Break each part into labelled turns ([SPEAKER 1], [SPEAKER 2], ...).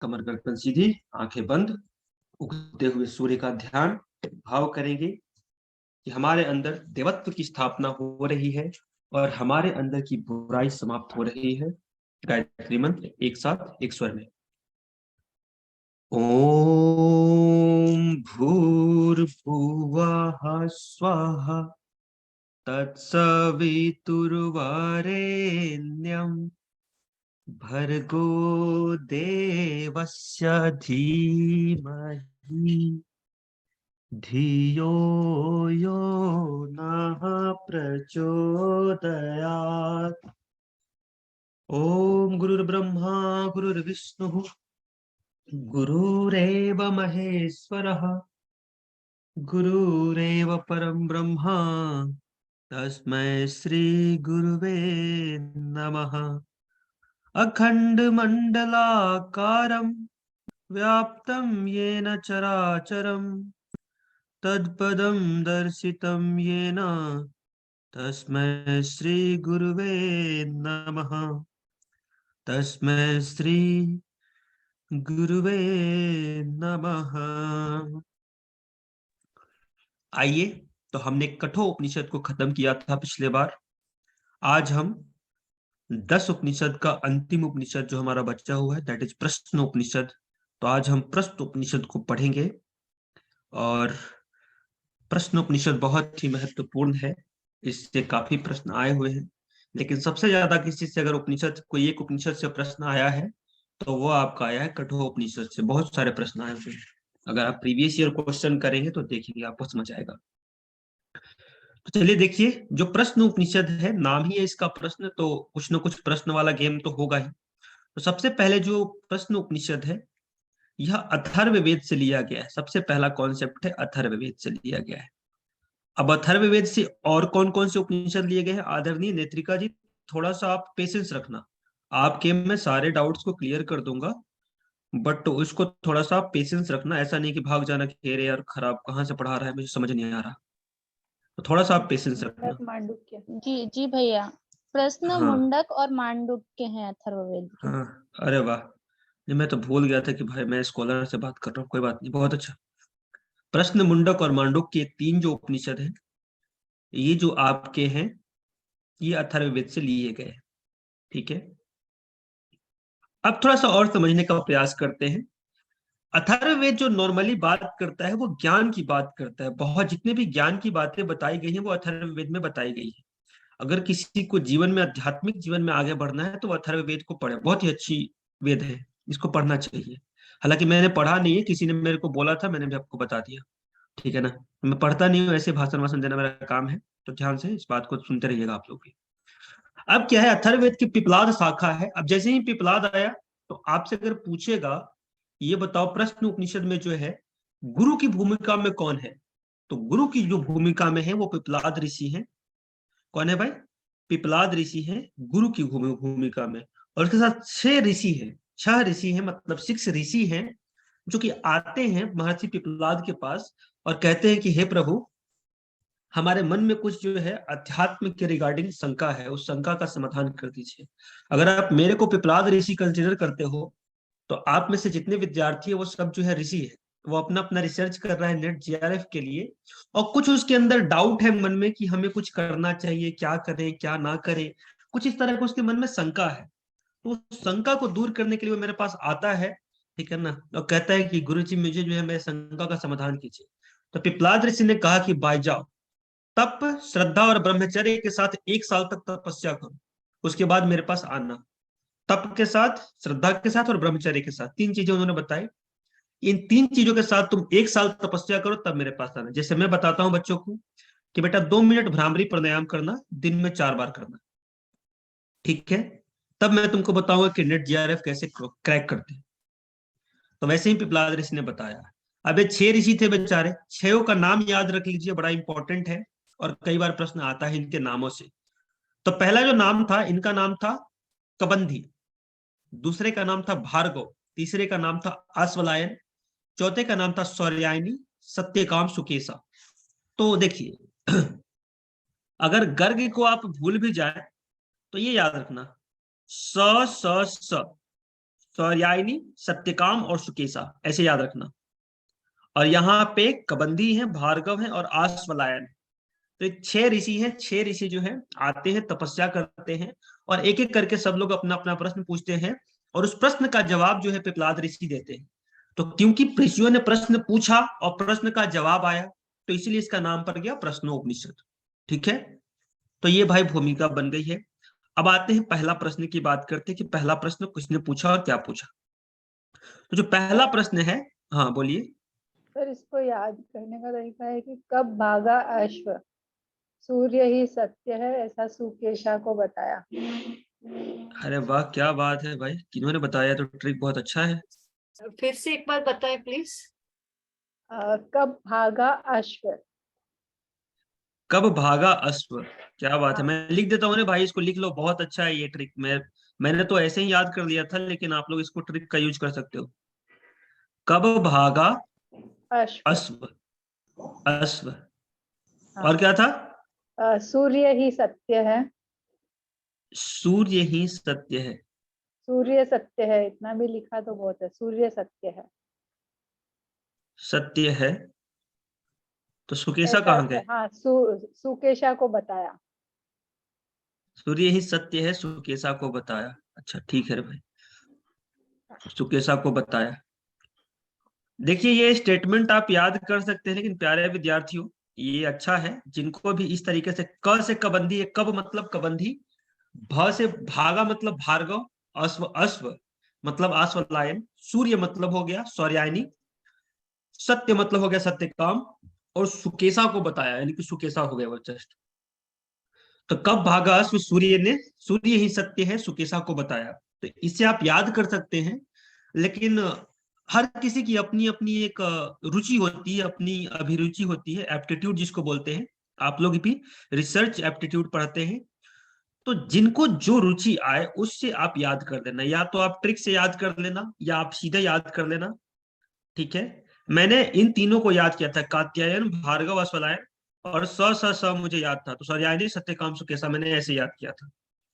[SPEAKER 1] कमर गर्दन सीधी, आंखें बंद, उगते हुए सूर्य का ध्यान भाव करेंगे कि हमारे अंदर देवत्व की स्थापना हो रही है और हमारे अंदर की बुराई समाप्त हो रही है। गायत्री मंत्र एक साथ एक स्वर में। ओम भूर्भुवः स्वः तत्सवितुर्वरेण्यं भर्गो देवस्य धीमहि धियो यो नः प्रचोदयात्। ओम गुरुर्ब्रह्मा गुरुर्विष्णुः गुरुरेव महेश्वरः गुरुरेव परं ब्रह्मा तस्मै श्री गुरुवे नमः। अखण्डमण्डलाकारं व्याप्तं येन चराचरं तत्पदं दर्शितं येन तस्मै श्री गुरुवे नमः। तस्मै श्री गुरुवे नमः। आइए, तो हमने कठोपनिषद को खत्म किया था पिछले बार। आज हम 10 उपनिषद का अंतिम उपनिषद जो हमारा बचा हुआ है, दैट इज प्रश्न उपनिषद। तो आज हम प्रश्न उपनिषद को पढ़ेंगे और प्रश्न उपनिषद बहुत ही महत्वपूर्ण है। इससे काफी प्रश्न आए हुए हैं, लेकिन सबसे ज्यादा किसी से अगर उपनिषद कोई एक उपनिषद से प्रश्न आया है तो वो आपका आया है कठोपनिषद से। बहुत सारे प्रश्न आए हुए हैं। अगर आप प्रीवियस ईयर क्वेश्चन करेंगे तो देखेंगे, आपको समझ आएगा। तो चलिए देखिए, जो प्रश्न उपनिषद है, नाम ही है इसका प्रश्न, तो कुछ ना कुछ प्रश्न वाला गेम तो होगा ही। तो सबसे पहले जो प्रश्न उपनिषद है, यह अथर्ववेद से लिया गया है। सबसे पहला कॉन्सेप्ट है अथर्ववेद से लिया गया है। अब अथर्ववेद से और कौन कौन से उपनिषद लिए गए हैं, आदरणीय नेत्रिका जी, थोड़ा सा आप पेशेंस रखना। आपके मैं सारे डाउट्स को क्लियर कर दूंगा, बट उसको थोड़ा सा आप पेशेंस रखना। ऐसा नहीं कि भाग जाना कि अरे यार खराब कहाँ से पढ़ा रहा है, मुझे समझ नहीं आ रहा। तो थोड़ा सा आप पेशेंस रखना।
[SPEAKER 2] मुंडक मांडुक्य। जी जी भैया, प्रश्न
[SPEAKER 1] हाँ
[SPEAKER 2] मुंडक और मांडुक्य हैं अथर्ववेद के।
[SPEAKER 1] हाँ, अरे वाह। नहीं, मैं तो भूल गया था कि भाई मैं स्कॉलर से बात कर रहा हूँ। कोई बात नहीं, बहुत अच्छा। प्रश्न मुंडक और मांडुक्य के तीन जो उपनिषद हैं, ये जो आपके हैं, ये अथर्ववेद से लिए गए हैं। ठीक है, अब थोड़ा सा और समझने का प्रयास करते हैं। अथर्ववेद जो नॉर्मली बात करता है वो ज्ञान की बात करता है। बहुत जितने भी ज्ञान की बातें बताई गई हैं वो अथर्ववेद में बताई गई है। अगर किसी को जीवन में, आध्यात्मिक जीवन में आगे बढ़ना है तो वो अथर्ववेद को पढ़े। बहुत ही अच्छी वेद है, इसको पढ़ना चाहिए। हालांकि मैंने पढ़ा नहीं है, किसी ने मेरे को बोला था, मैंने भी आपको बता दिया। ठीक है ना, मैं पढ़ता नहीं हूँ, ऐसे भाषण वाषण देना मेरा काम है। तो ध्यान से इस बात को सुनते रहिएगा आप लोग भी। अब क्या है, अथर्ववेद की पिपलाद शाखा है। अब जैसे ही पिपलाद आया तो आपसे अगर पूछेगा ये बताओ प्रश्न उपनिषद में जो है गुरु की भूमिका में कौन है, तो गुरु की जो भूमिका में है वो पिपलाद ऋषि है। कौन है भाई? पिपलाद ऋषि हैं गुरु की भूमिका में। और उसके साथ 6 ऋषि हैं, 6 ऋषि हैं, मतलब 6 ऋषि हैं, जो कि आते हैं महर्षि पिपलाद के पास और कहते हैं कि हे प्रभु, हमारे मन में कुछ जो है अध्यात्म के रिगार्डिंग शंका है, उस शंका का समाधान कर दीजिए। अगर आप मेरे को पिपलाद ऋषि कंसिडर करते हो तो आप में से जितने विद्यार्थी है वो सब जो है ऋषि है। वो अपना अपना रिसर्च कर रहा है नेट जीआरएफ के लिए, और कुछ उसके अंदर डाउट है मन में कि हमें कुछ करना चाहिए, क्या करें क्या ना करें, कुछ इस तरह का उसके मन में शंका है। तो उस शंका को दूर करने के लिए वो मेरे पास आता है, ठीक है ना, और कहता है कि गुरु जी मुझे जो है मेरे शंका का समाधान कीजिए। तो पिपलाद ऋषि ने कहा कि भाई जाओ, तप श्रद्धा और ब्रह्मचर्य के साथ 1 साल तक तपस्या करो, उसके बाद मेरे पास आना। तप के साथ, श्रद्धा के साथ और ब्रह्मचर्य के साथ, 3 चीजें उन्होंने बताई। इन 3 चीजों के साथ तुम 1 साल तपस्या करो, तब मेरे पास आना। जैसे मैं बताता हूं बच्चों को कि बेटा 2 मिनट भ्रामरी प्राणायाम करना, दिन में 4 बार करना। ठीक है, तब मैं तुमको बताऊंगा कि नेट जीआरएफ कैसे क्रैक करते हैं। तो वैसे ही पिपलाद ऋषि ने बताया। अब ये 6 ऋषि थे बेचारे, 6 का नाम याद रख लीजिए, बड़ा इंपॉर्टेंट है और कई बार प्रश्न आता है इनके नामों से। तो पहला जो नाम था, इनका नाम था कबंधी, दूसरे का नाम था भार्गव, तीसरे का नाम था आश्वलायन, चौथे का नाम था सौर्यायनी, सत्यकाम सुकेशा। तो देखिए अगर गर्ग को आप भूल भी जाए तो ये याद रखना, स स स सौर्यायनी, सत्यकाम और सुकेशा, ऐसे याद रखना। और यहाँ पे कबंधी है, भार्गव है और आश्वलायन। तो ये 6 ऋषि हैं। 6 ऋषि जो है आते हैं, तपस्या करते हैं, और एक एक करके सब लोग अपना अपना प्रश्न पूछते हैं, और उस प्रश्न का जवाब जो है पिपलाद ऋषि देते हैं। तो क्योंकि ऋषियों ने प्रश्न पूछा और प्रश्न का जवाब आया, तो इसीलिए इसका नाम पड़ गया प्रश्नोपनिषद। ठीक है, तो ये भाई भूमिका बन गई है। अब आते हैं पहला प्रश्न की बात करते हैं कि पहला प्रश्न किसने पूछा और क्या पूछा। तो जो पहला प्रश्न है, हाँ बोलिए।
[SPEAKER 3] सर इसको याद करने का तरीका है कि कब भागा अश्व, सूर्य ही सत्य है ऐसा सुकेशा को बताया।
[SPEAKER 1] अरे वाह, क्या बात है भाई, किन्होंने बताया, तो ट्रिक बहुत अच्छा है।
[SPEAKER 4] फिर से एक बार बताएं प्लीज।
[SPEAKER 3] कब भागा अश्व।
[SPEAKER 1] कब भागा अश्व, क्या बात है।
[SPEAKER 3] हाँ।
[SPEAKER 1] मैं लिख देता हूँ ना भाई, इसको लिख लो, बहुत अच्छा है ये ट्रिक। मैंने तो ऐसे ही याद कर लिया था, लेकिन आप लोग इसको ट्रिक का यूज कर सकते हो। कब भागा
[SPEAKER 3] अश्व।
[SPEAKER 1] अश्व, अश्व,
[SPEAKER 3] हाँ।
[SPEAKER 1] और क्या था?
[SPEAKER 3] सूर्य ही सत्य है।
[SPEAKER 1] सूर्य ही सत्य है।
[SPEAKER 3] सूर्य सत्य है, इतना भी लिखा तो बहुत है, सूर्य सत्य है।
[SPEAKER 1] सत्य है, तो सुकेशा
[SPEAKER 3] ऐसा
[SPEAKER 1] कहाँ गए?
[SPEAKER 3] हाँ, सुकेशा को बताया।
[SPEAKER 1] सूर्य ही सत्य है, सुकेशा को बताया। अच्छा ठीक है भाई, सुकेशा को बताया। देखिए ये स्टेटमेंट आप याद कर सकते हैं, लेकिन प्यारे विद्यार्थियों, ये अच्छा है जिनको भी इस तरीके से, क से कबंधी है, कब मतलब कबंधी, भ से भागा मतलब भार्गव, अश्व अश्व मतलब आश्वलायन, सूर्य मतलब हो गया सौर्यायनी, सत्य मतलब हो गया सत्यकाम, और सुकेशा को बताया, यानी कि सुकेशा हो गया वो जस्ट। तो कब भागा अश्व, सूर्य ने, सूर्य ही सत्य है, सुकेशा को बताया। तो इसे आप याद कर सकते हैं, लेकिन हर किसी की अपनी अपनी एक रुचि होती है, अपनी अभिरुचि होती है, एप्टीट्यूड जिसको बोलते हैं। आप लोग भी रिसर्च एप्टीट्यूड पढ़ते हैं, तो जिनको जो रुचि आए उससे आप याद कर देना, या तो आप ट्रिक से याद कर लेना या आप सीधे याद कर लेना। ठीक है, मैंने इन तीनों को याद किया था, कात्यायन, भार्गव, अश्वलायन, और स मुझे याद था, तो सौर्यायनी, सत्यकाम, सुकेशा मैंने ऐसे याद किया था।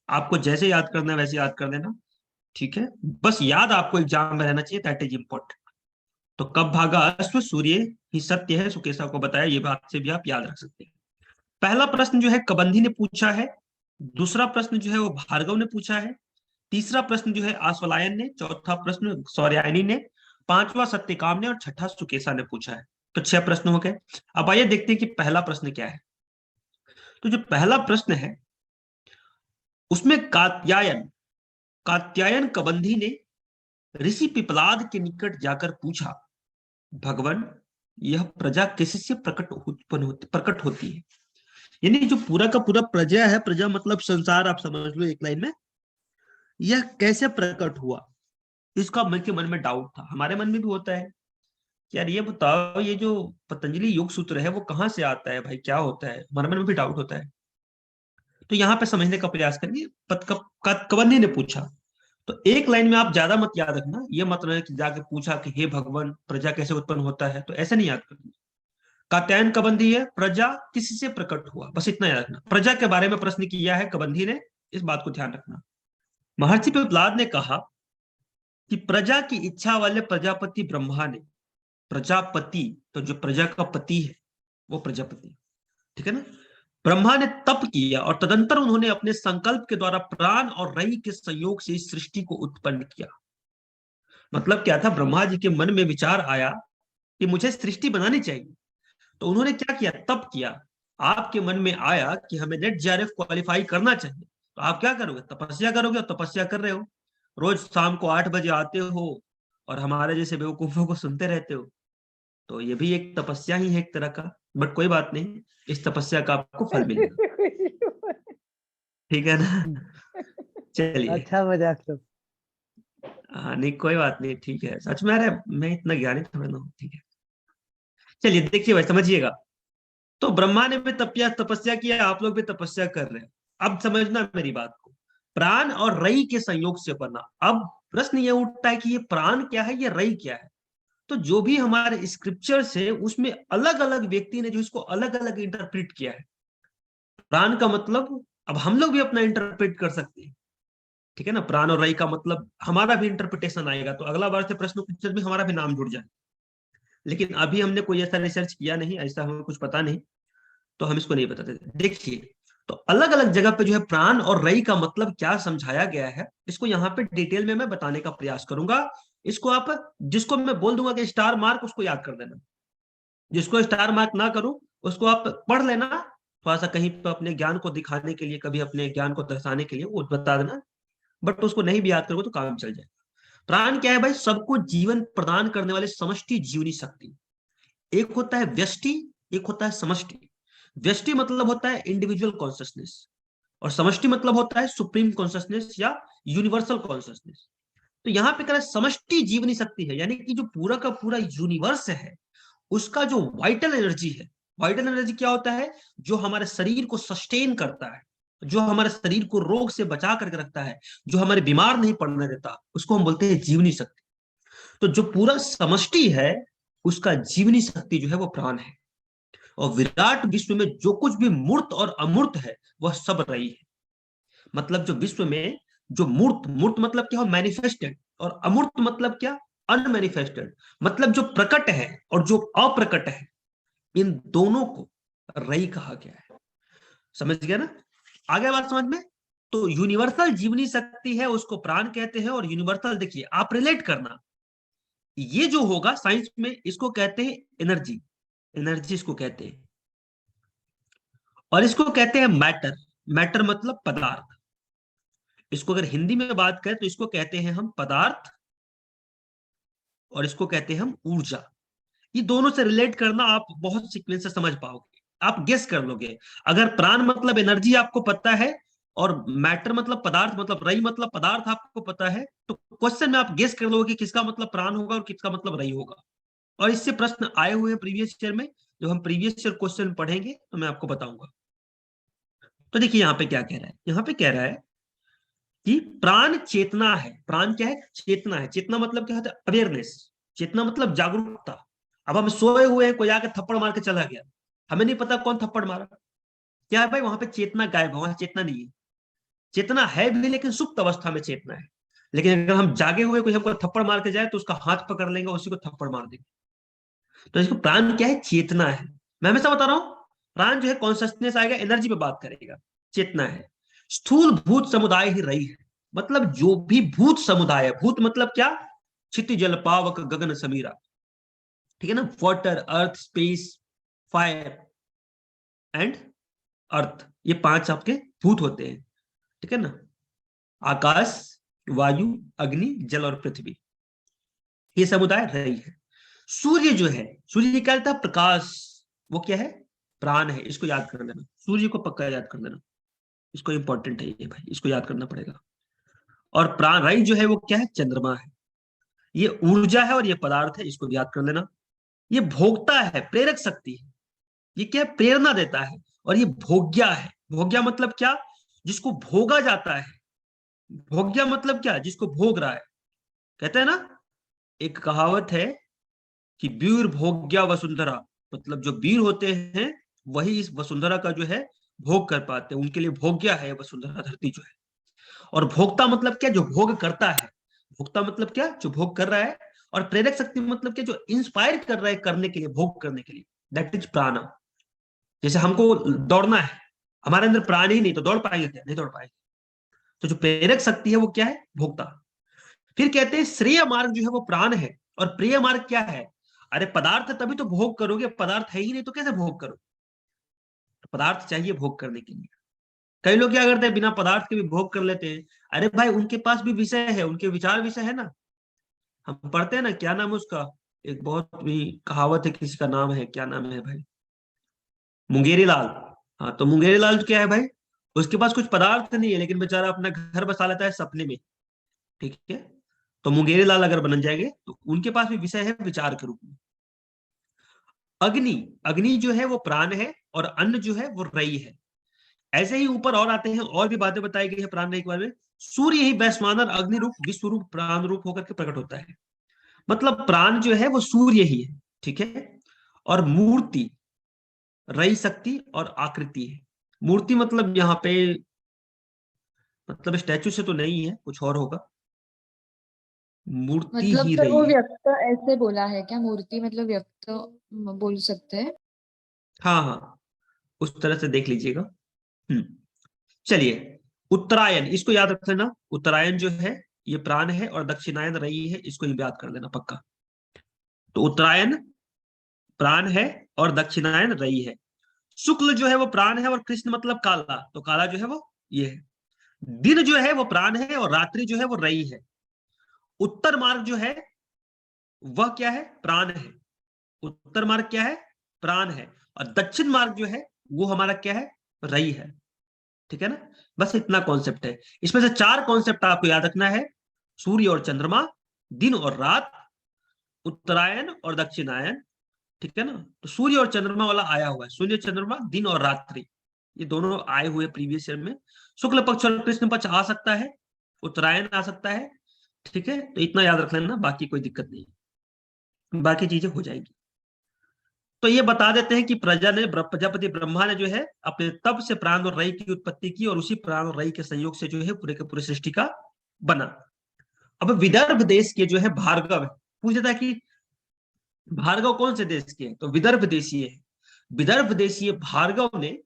[SPEAKER 1] आपको जैसे याद करना है वैसे याद कर लेना। ठीक है, बस याद आपको एग्जाम में रहना चाहिए, दैट इज इम्पोर्टेंट। तो कब भागा अश्व, सूर्य ही सत्य है, सुकेशा को बताया, ये बात से भी आप याद रख सकते हैं। पहला प्रश्न जो है कबंधी ने पूछा है, दूसरा प्रश्न जो है वो भार्गव ने पूछा है, तीसरा प्रश्न जो है आश्वलायन ने, चौथा प्रश्न सौर्यायनी ने, पांचवा सत्यकाम ने, और छठा सुकेशा ने पूछा है। तो 6 प्रश्न हो गए। अब आइए देखते हैं कि पहला प्रश्न क्या है। तो जो पहला प्रश्न है उसमें कात्यायन, कात्यायन कबंधी ने ऋषि पिपलाद के निकट जाकर पूछा, भगवान यह प्रजा किससे प्रकट होती है। यानी जो पूरा का पूरा प्रजा है, प्रजा मतलब संसार, आप समझ लो एक लाइन में, यह कैसे प्रकट हुआ, इसका मन के मन में डाउट था। हमारे मन में भी होता है कि यार ये बताओ, ये जो पतंजलि योग सूत्र है वो कहाँ से आता है भाई, क्या होता है, हमारे मन में भी डाउट होता है। तो यहाँ पे समझने का प्रयास करेंगे। कबंधी ने पूछा, तो एक लाइन में आप ज्यादा मत याद रखना, ये मत रहे कि जाके पूछा कि हे भगवान प्रजा कैसे उत्पन्न होता है, तो ऐसे नहीं याद करना। कात्यायन कबंधी है, प्रजा किससे प्रकट हुआ, बस इतना याद रखना। प्रजा के बारे में प्रश्न किया है कबंधी ने, इस बात को ध्यान रखना। महर्षि पिपलाद ने कहा कि प्रजा की इच्छा वाले प्रजापति ब्रह्मा ने, प्रजापति तो जो प्रजा का पति है वो प्रजापति, ठीक है ना, ब्रह्मा ने तप किया और तदंतर उन्होंने अपने संकल्प के द्वारा प्राण और रई के संयोग से इस सृष्टि को उत्पन्न किया। मतलब क्या था, ब्रह्मा जी के मन में विचार आया कि मुझे सृष्टि बनानी चाहिए, तो उन्होंने क्या किया, तप किया। आपके मन में आया कि हमें नेट जेआरएफ क्वालिफाई करना चाहिए, तो आप क्या करोगे, तपस्या करोगे, और तपस्या कर रहे हो, रोज शाम को 8 बजे आते हो और हमारे जैसे बेवकूफों को सुनते रहते हो। तो ये भी एक तपस्या ही है एक तरह का, बट कोई बात नहीं, इस तपस्या का आपको फल मिलेगा। ठीक है ना, चलिए।
[SPEAKER 5] अच्छा मजाक लो।
[SPEAKER 1] हाँ नहीं कोई बात नहीं, ठीक है, सच में, अरे मैं इतना ज्ञानी थोड़ा ना हूँ, ठीक है। चलिए देखिए भाई, समझिएगा। तो ब्रह्मा ने भी तपस्या किया, आप लोग भी तपस्या कर रहे हैं। अब समझना मेरी बात को, प्राण और रई के संयोग से बना। अब प्रश्न ये उठता है कि ये प्राण क्या है, ये रई क्या है। तो जो भी हमारे स्क्रिप्चर है उसमें अलग अलग व्यक्ति ने जो इसको अलग अलग इंटरप्रेट किया है। प्राण का मतलब अब हम लोग भी अपना इंटरप्रेट कर सकते हैं। ठीक है ना। प्राण और रई का मतलब हमारा भी इंटरप्रिटेशन आएगा, तो अगला बार से प्रश्न पिक्चर में हमारा भी नाम जुड़ जाए। लेकिन अभी हमने कोई ऐसा रिसर्च किया नहीं, ऐसा हमें कुछ पता नहीं, तो हम इसको नहीं बताते। देखिए, तो अलग अलग जगह पे जो है प्राण और रई का मतलब क्या समझाया गया है, इसको यहाँ पे डिटेल में मैं बताने का प्रयास करूंगा। इसको आप, जिसको मैं बोल दूंगा कि स्टार मार्क, उसको याद कर देना। जिसको स्टार मार्क ना करूं, उसको आप पढ़ लेना, थोड़ा सा कहीं पर अपने ज्ञान को दिखाने के लिए, कभी अपने ज्ञान को दर्शाने के लिए वो बता देना। बट उसको नहीं भी याद करोगे तो काम चल जाए। प्राण क्या है भाई? सबको जीवन प्रदान करने वाले समष्टि जीवनी शक्ति। एक होता है व्यष्टि, एक होता है समष्टि। व्यष्टि मतलब होता है इंडिविजुअल कॉन्शियसनेस, और समष्टि मतलब होता है सुप्रीम कॉन्शियसनेस या यूनिवर्सल कॉन्शियसनेस। तो यहाँ पे कह रहा है समष्टि जीवनी शक्ति है, यानी कि जो पूरा का पूरा यूनिवर्स है, उसका जो वाइटल एनर्जी है। वाइटल एनर्जी क्या होता है? जो हमारे शरीर को सस्टेन करता है, जो हमारे शरीर को रोग से बचा करके रखता है, जो हमारे बीमार नहीं पड़ने देता, उसको हम बोलते हैं जीवनी शक्ति। तो जो पूरा समष्टि है, उसका जीवनी शक्ति जो है वो प्राण है। और विराट विश्व में जो कुछ भी मूर्त और अमूर्त है, वह सब रई है। मतलब जो विश्व में जो मूर्त, मूर्त मतलब क्या हो? मैनिफेस्टेड। और अमूर्त मतलब क्या? अनमैनिफेस्टेड। मतलब जो प्रकट है और जो अप्रकट है, इन दोनों को रई कहा गया है। समझ गया ना? आगे बात समझ में? तो यूनिवर्सल जीवनी शक्ति है, उसको प्राण कहते हैं। और यूनिवर्सल, देखिए आप रिलेट करना, ये जो होगा साइंस में, इसको कहते हैं एनर्जी। एनर्जी इसको कहते हैं। और इसको कहते हैं मैटर। मैटर मतलब पदार्थ। इसको अगर हिंदी में बात करें तो इसको कहते हैं हम पदार्थ, और इसको कहते हैं हम ऊर्जा। ये दोनों से रिलेट करना आप बहुत सीक्वेंस से समझ पाओगे, आप गेस कर लोगे। अगर प्राण मतलब एनर्जी आपको पता है, और मैटर मतलब पदार्थ, मतलब रई मतलब पदार्थ आपको पता है, तो क्वेश्चन में आप गेस कर लोगे कि किसका मतलब प्राण होगा और किसका मतलब रई होगा। और इससे प्रश्न आए हुए हैं प्रीवियस ईयर में। जब हम प्रीवियस ईयर क्वेश्चन पढ़ेंगे तो मैं आपको बताऊंगा। तो देखिए यहाँ पे क्या कह रहा है, यहाँ पे कह रहा है कि प्राण चेतना है। प्राण क्या है? चेतना है। चेतना मतलब क्या होता है? अवेयरनेस। चेतना मतलब जागरूकता। अब हम सोए हुए हैं, कोई आके थप्पड़ मार के चला गया, हमें नहीं पता कौन थप्पड़ मारा। क्या है भाई? वहां पे चेतना गायब है, वहां चेतना नहीं है। चेतना है भी, लेकिन सुप्त अवस्था में चेतना है। लेकिन अगर हम जागे हुए कोई हमको थप्पड़ मार के जाए, तो उसका हाथ पकड़ लेंगे, उसी को थप्पड़ मार देंगे। तो इसको प्राण क्या है? चेतना है। मैं हमेशा बता रहा हूं, प्राण जो है कॉन्सियसनेस आएगा, एनर्जी पे बात करेगा। चेतना है। स्थूल भूत समुदाय ही रही है। मतलब जो भी भूत समुदाय है, भूत मतलब क्या? क्षिति जल पावक गगन समीरा। ठीक है ना? Water, earth, space, fire and earth, ये पांच आपके भूत होते हैं। ठीक है ना? आकाश, वायु, अग्नि, जल और पृथ्वी, ये समुदाय रही है। सूर्य जो है, सूर्य निकालता है प्रकाश, वो क्या है? प्राण है। इसको याद कर लेना, सूर्य को पक्का याद कर लेना, इसको इंपॉर्टेंट है ये भाई, इसको याद करना पड़ेगा। और प्राण रई जो है वो क्या है? चंद्रमा है। ये ऊर्जा है और ये पदार्थ है, इसको याद कर लेना। ये भोगता है, प्रेरक शक्ति है। ये क्या है? प्रेरणा देता है। और ये भोग्या है। भोग्या मतलब क्या? जिसको भोगा जाता है। भोग्या मतलब क्या? जिसको भोग रहा है। कहते हैं ना, एक कहावत है कि वीर भोग्या वसुंधरा। मतलब जो वीर होते हैं, वही इस वसुंधरा का जो है भोग कर पाते हैं। उनके लिए भोग्या है वसुंधरा धरती जो है। और भोक्ता मतलब क्या? जो भोग करता है। भोक्ता मतलब क्या? जो भोग कर रहा है। और प्रेरक शक्ति मतलब क्या? जो इंस्पायर कर रहा है करने के लिए, भोग करने के लिए। दैट इज प्राण। जैसे हमको दौड़ना है, हमारे अंदर प्राण ही नहीं, तो दौड़ पाएंगे क्या? नहीं दौड़ पाएंगे। तो जो प्रेरक शक्ति है वो क्या है? भोक्ता। फिर कहते हैं श्रेय मार्ग जो है वो प्राण है। और प्रिय मार्ग क्या है? अरे पदार्थ है तभी तो भोग करोगे, पदार्थ है ही नहीं तो कैसे भोग करो? पदार्थ चाहिए भोग करने के लिए। कई लोग क्या करते हैं, बिना पदार्थ के भी भोग कर लेते हैं। अरे भाई, उनके पास भी विषय है, उनके विचार विषय है ना। हम पढ़ते हैं ना, क्या नाम है उसका, एक बहुत भी कहावत है, किसी का नाम है, क्या नाम है भाई? मुंगेरी लाल। हाँ, तो मुंगेरी लाल क्या है भाई? उसके पास कुछ पदार्थ नहीं है, लेकिन बेचारा अपना घर बसा लेता है सपने में। ठीक है? तो मुंगेरी लाल अगर बन जाएंगे तो उनके पास भी विषय है विचार के रूप में। अग्नि, अग्नि जो है वो प्राण है, और अन्न जो है वो रई है। ऐसे ही ऊपर और आते हैं, और भी बातें बताई गई है प्राण रई के बारे में। सूर्य ही वैश्वानर अग्नि रूप विश्व रूप प्राण रूप होकर के प्रकट होता है। मतलब प्राण जो है वो सूर्य ही है। ठीक है? और मूर्ति, रई शक्ति और आकृति है। मूर्ति मतलब यहाँ पे मतलब स्टैचू से तो नहीं है, कुछ और होगा, मूर्ति
[SPEAKER 5] मतलब
[SPEAKER 1] ही
[SPEAKER 5] सर
[SPEAKER 1] रही
[SPEAKER 5] वो
[SPEAKER 1] है।
[SPEAKER 5] व्यक्त ऐसे बोला है क्या, मूर्ति मतलब व्यक्त बोल सकते हैं?
[SPEAKER 1] हाँ हाँ, उस तरह से देख लीजिएगा। चलिए, उत्तरायण, इसको याद रख लेना, उत्तरायण जो है ये प्राण है और दक्षिणायन रई है, इसको याद कर लेना पक्का। तो उत्तरायण प्राण है और दक्षिणायन रई है। शुक्ल जो है वो प्राण है और कृष्ण मतलब काला, तो काला जो है वो ये है। दिन जो है वो प्राण है और रात्रि जो है वो रई है। उत्तर मार्ग जो है वह क्या है, प्राण है। उत्तर मार्ग क्या है, प्राण है। और दक्षिण मार्ग जो है वो हमारा क्या है, रई है। ठीक है ना, बस इतना कॉन्सेप्ट है। इसमें से 4 कॉन्सेप्ट आपको याद रखना है, सूर्य और चंद्रमा, दिन और रात, उत्तरायण और दक्षिणायन। ठीक है ना, तो सूर्य और चंद्रमा वाला आया हुआ है, सूर्य चंद्रमा दिन और रात्रि, ये दोनों आए हुए प्रीवियस ईयर में। शुक्ल पक्ष और कृष्ण पक्ष आ सकता है, उत्तरायण आ सकता है। ठीक है, तो इतना याद रख लेना, बाकी कोई दिक्कत नहीं, बाकी चीजें हो जाएंगी। तो ये बता देते हैं कि प्रजापति ब्रह्मा ने जो है अपने तप से प्राण और रई की उत्पत्ति की, और उसी प्राण और रई के संयोग से जो है पूरे के पूरे सृष्टि का बना। अब विदर्भ देश के जो है भार्गव है, पूछ देता है कि भार्गव कौन से देश के हैं, तो विदर्भ देशीय है। विदर्भ देशीय भार्गव ने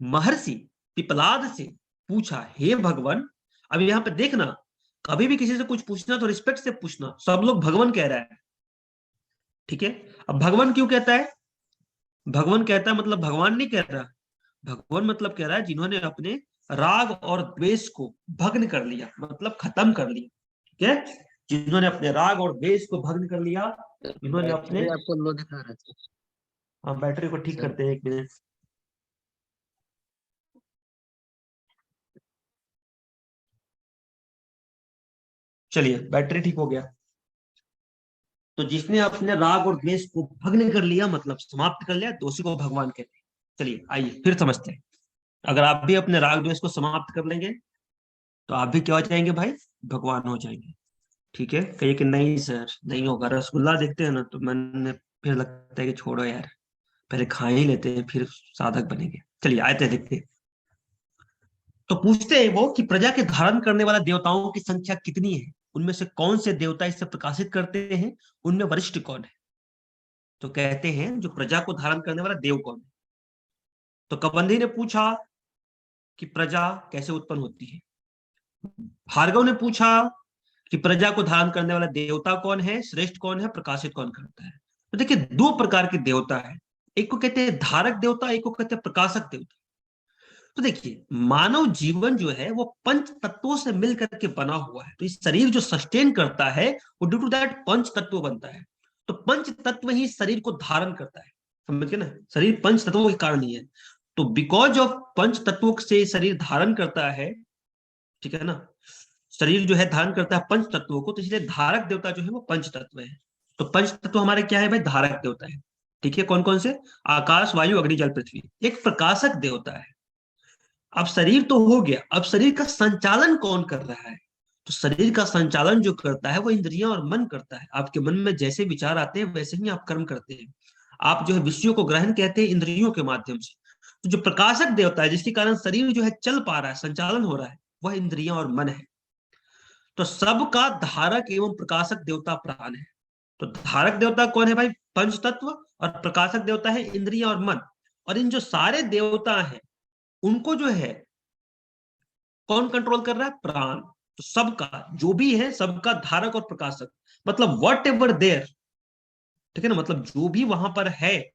[SPEAKER 1] महर्षि पिपलाद से पूछा, हे भगवान। अब यहां पे देखना, कभी भी किसी से कुछ पूछना तो रिस्पेक्ट से पूछना, सब लोग भगवान कह रहा है। ठीक है, अब भगवान क्यों कहता है, भगवान कहता है मतलब भगवान नहीं कह रहा, भगवान मतलब कह रहा है जिन्होंने अपने राग और द्वेष को भग्न कर लिया, मतलब खत्म कर लिया। ठीक है, जिन्होंने अपने राग और द्वेष को भग्न कर लिया, जिन्होंने अपने,
[SPEAKER 6] आपको लो दिखा रहा था।
[SPEAKER 1] हाँ बैटरी को ठीक करते हैं, 1 मिनट। चलिए, बैटरी ठीक हो गया। तो जिसने अपने राग और द्वेष को भग्न कर लिया, मतलब समाप्त कर लिया, तो उसी को भगवान कहते हैं। चलिए आइए फिर समझते हैं। अगर आप भी अपने राग द्वेष को समाप्त कर लेंगे तो आप भी क्या हो जाएंगे भाई, भगवान हो जाएंगे। ठीक है, कहिए कि नहीं सर नहीं होगा, रसगुल्ला देखते हैं ना तो मैंने फिर लगता है कि छोड़ो यार, पहले खा ही लेते हैं फिर साधक बनेंगे। चलिए आते हैं, देखते हैं। तो पूछते हैं वो कि प्रजा के धारण करने वाला देवताओं की संख्या कितनी है, उनमें से कौन से देवता इससे प्रकाशित करते हैं, उनमें वरिष्ठ कौन है। तो कहते हैं जो प्रजा को धारण करने वाला देव कौन है। तो कबंधी ने पूछा कि प्रजा कैसे उत्पन्न होती है। भार्गव ने पूछा कि प्रजा को धारण करने वाला देवता कौन है, श्रेष्ठ कौन है, प्रकाशित कौन करता है। तो देखिए 2 प्रकार के देवता है, एक को कहते हैं धारक देवता, एक को कहते हैं प्रकाशक देवता। तो देखिए मानव जीवन जो है वो पंच तत्वों से मिलकर के बना हुआ है, तो इस शरीर जो सस्टेन करता है वो ड्यू टू दैट पंच तत्व बनता है। तो पंच तत्व ही शरीर को धारण करता है, समझ गए ना, शरीर पंच तत्वों के कारण ही है। तो बिकॉज ऑफ पंच तत्वों से शरीर धारण करता है, ठीक है ना, शरीर जो है धारण करता है पंच तत्वों को, तो इसलिए धारक देवता जो है वो पंच तत्व है। तो पंच तत्व हमारे क्या है भाई, धारक देवता है। ठीक है, कौन कौन से, आकाश वायु अग्नि जल पृथ्वी। एक प्रकाशक देवता है। अब शरीर तो हो गया, अब शरीर का संचालन कौन कर रहा है, तो शरीर का संचालन जो करता है वो इंद्रियां और मन करता है। आपके मन में जैसे विचार आते हैं वैसे ही आप कर्म करते हैं। आप जो है विषयों को ग्रहण कहते हैं इंद्रियों के माध्यम से। तो जो प्रकाशक देवता है जिसके कारण शरीर जो है चल पा रहा है, संचालन हो रहा है, वह इंद्रियां और मन है। तो सबका धारक एवं प्रकाशक देवता प्राण है। तो धारक देवता कौन है भाई, पंच तत्व, और प्रकाशक देवता है इंद्रियां और मन। और इन जो सारे देवता हैं उनको जो है कौन कंट्रोल कर रहा है, प्राण। तो सबका जो भी है सबका धारक और प्रकाशक, मतलब वट एवर देयर, ठीक है ना, मतलब जो भी वहां पर है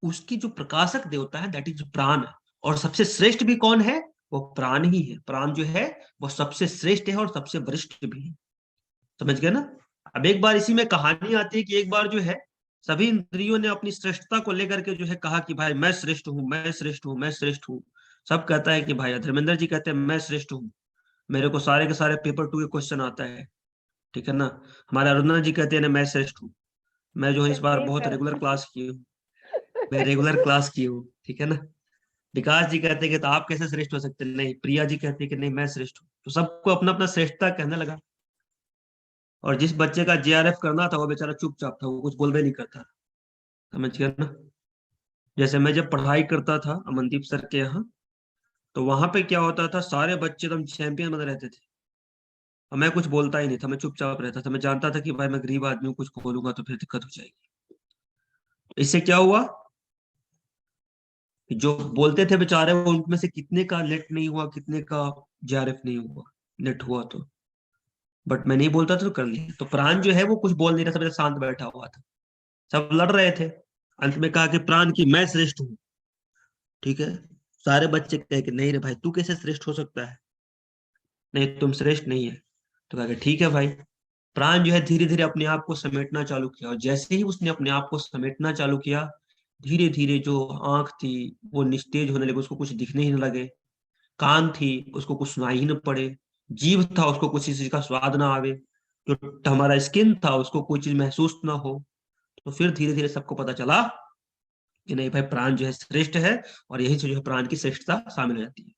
[SPEAKER 1] उसकी जो प्रकाशक देवता है दैट इज प्राण। और सबसे श्रेष्ठ भी कौन है, वो प्राण ही है। प्राण जो है वो सबसे श्रेष्ठ है और सबसे वरिष्ठ भी है, समझ गए ना। अब एक बार इसी में कहानी आती है कि एक बार जो है सभी इंद्रियों ने अपनी श्रेष्ठता को लेकर के जो है कहा कि भाई मैं श्रेष्ठ हूँ, मैं श्रेष्ठ हूँ, मैं श्रेष्ठ हूँ। सब कहता है कि भाई, धर्मेंद्र जी कहते हैं मैं श्रेष्ठ हूँ, मेरे को सारे के सारे पेपर 2 के क्वेश्चन आता है। ठीक है ना, हमारे अरुणा जी कहते हैं मैं श्रेष्ठ हूँ, मैं जो है इस बार बहुत रेगुलर क्लास की हूँ, मैं रेगुलर क्लास की हूँ। ठीक है ना, विकास जी कहते हैं कि तो आप कैसे श्रेष्ठ हो सकते हैं, नहीं। प्रिया जी कहते हैं कि नहीं मैं श्रेष्ठ हूँ। तो सबको अपना अपना श्रेष्ठता कहने लगा। और जिस बच्चे का जेआरएफ करना था वो बेचारा चुपचाप था, वो कुछ बोलबे नहीं करता, समझ गया ना। जैसे मैं जब पढ़ाई करता था अमनदीप सर के यहाँ, तो वहां पे क्या होता था, सारे बच्चे एकदम चैंपियन बने रहते थे, और मैं कुछ बोलता ही नहीं था, मैं चुपचाप रहता था। मैं जानता था कि भाई मैं गरीब आदमी हूँ, कुछ बोलूंगा तो फिर दिक्कत हो जाएगी। इससे क्या हुआ कि जो बोलते थे बेचारे, वो उनमें से कितने का नेट नहीं हुआ, कितने का जेआरएफ नहीं हुआ, नेट हुआ तो। बट मैं नहीं बोलता था तो कर लिया। तो प्राण जो है वो कुछ बोल नहीं रहा था, बस शांत बैठा हुआ था। सब लड़ रहे थे। अंत में कहा कि प्राण की मैं श्रेष्ठ हूँ। ठीक है। सारे बच्चे कहे कि नहीं रे भाई, तू कैसे श्रेष्ठ हो सकता है, नहीं तुम श्रेष्ठ नहीं है। तो कहा कि ठीक है भाई। प्राण जो है धीरे धीरे अपने आप को समेटना चालू किया, और जैसे ही उसने अपने आप को समेटना चालू किया, धीरे धीरे जो आंख थी वो निस्तेज होने लगी, उसको कुछ दिखने ही न लगे। कान थी, उसको कुछ सुनाई ही न पड़े। जीभ था, उसको कुछ चीज का स्वाद ना आवे। जो हमारा स्किन था, उसको कोई चीज महसूस ना हो। तो फिर धीरे धीरे सबको पता चला कि नहीं भाई, प्राण जो है श्रेष्ठ है, और यही से जो है प्राण की श्रेष्ठता शामिल हो जाती है।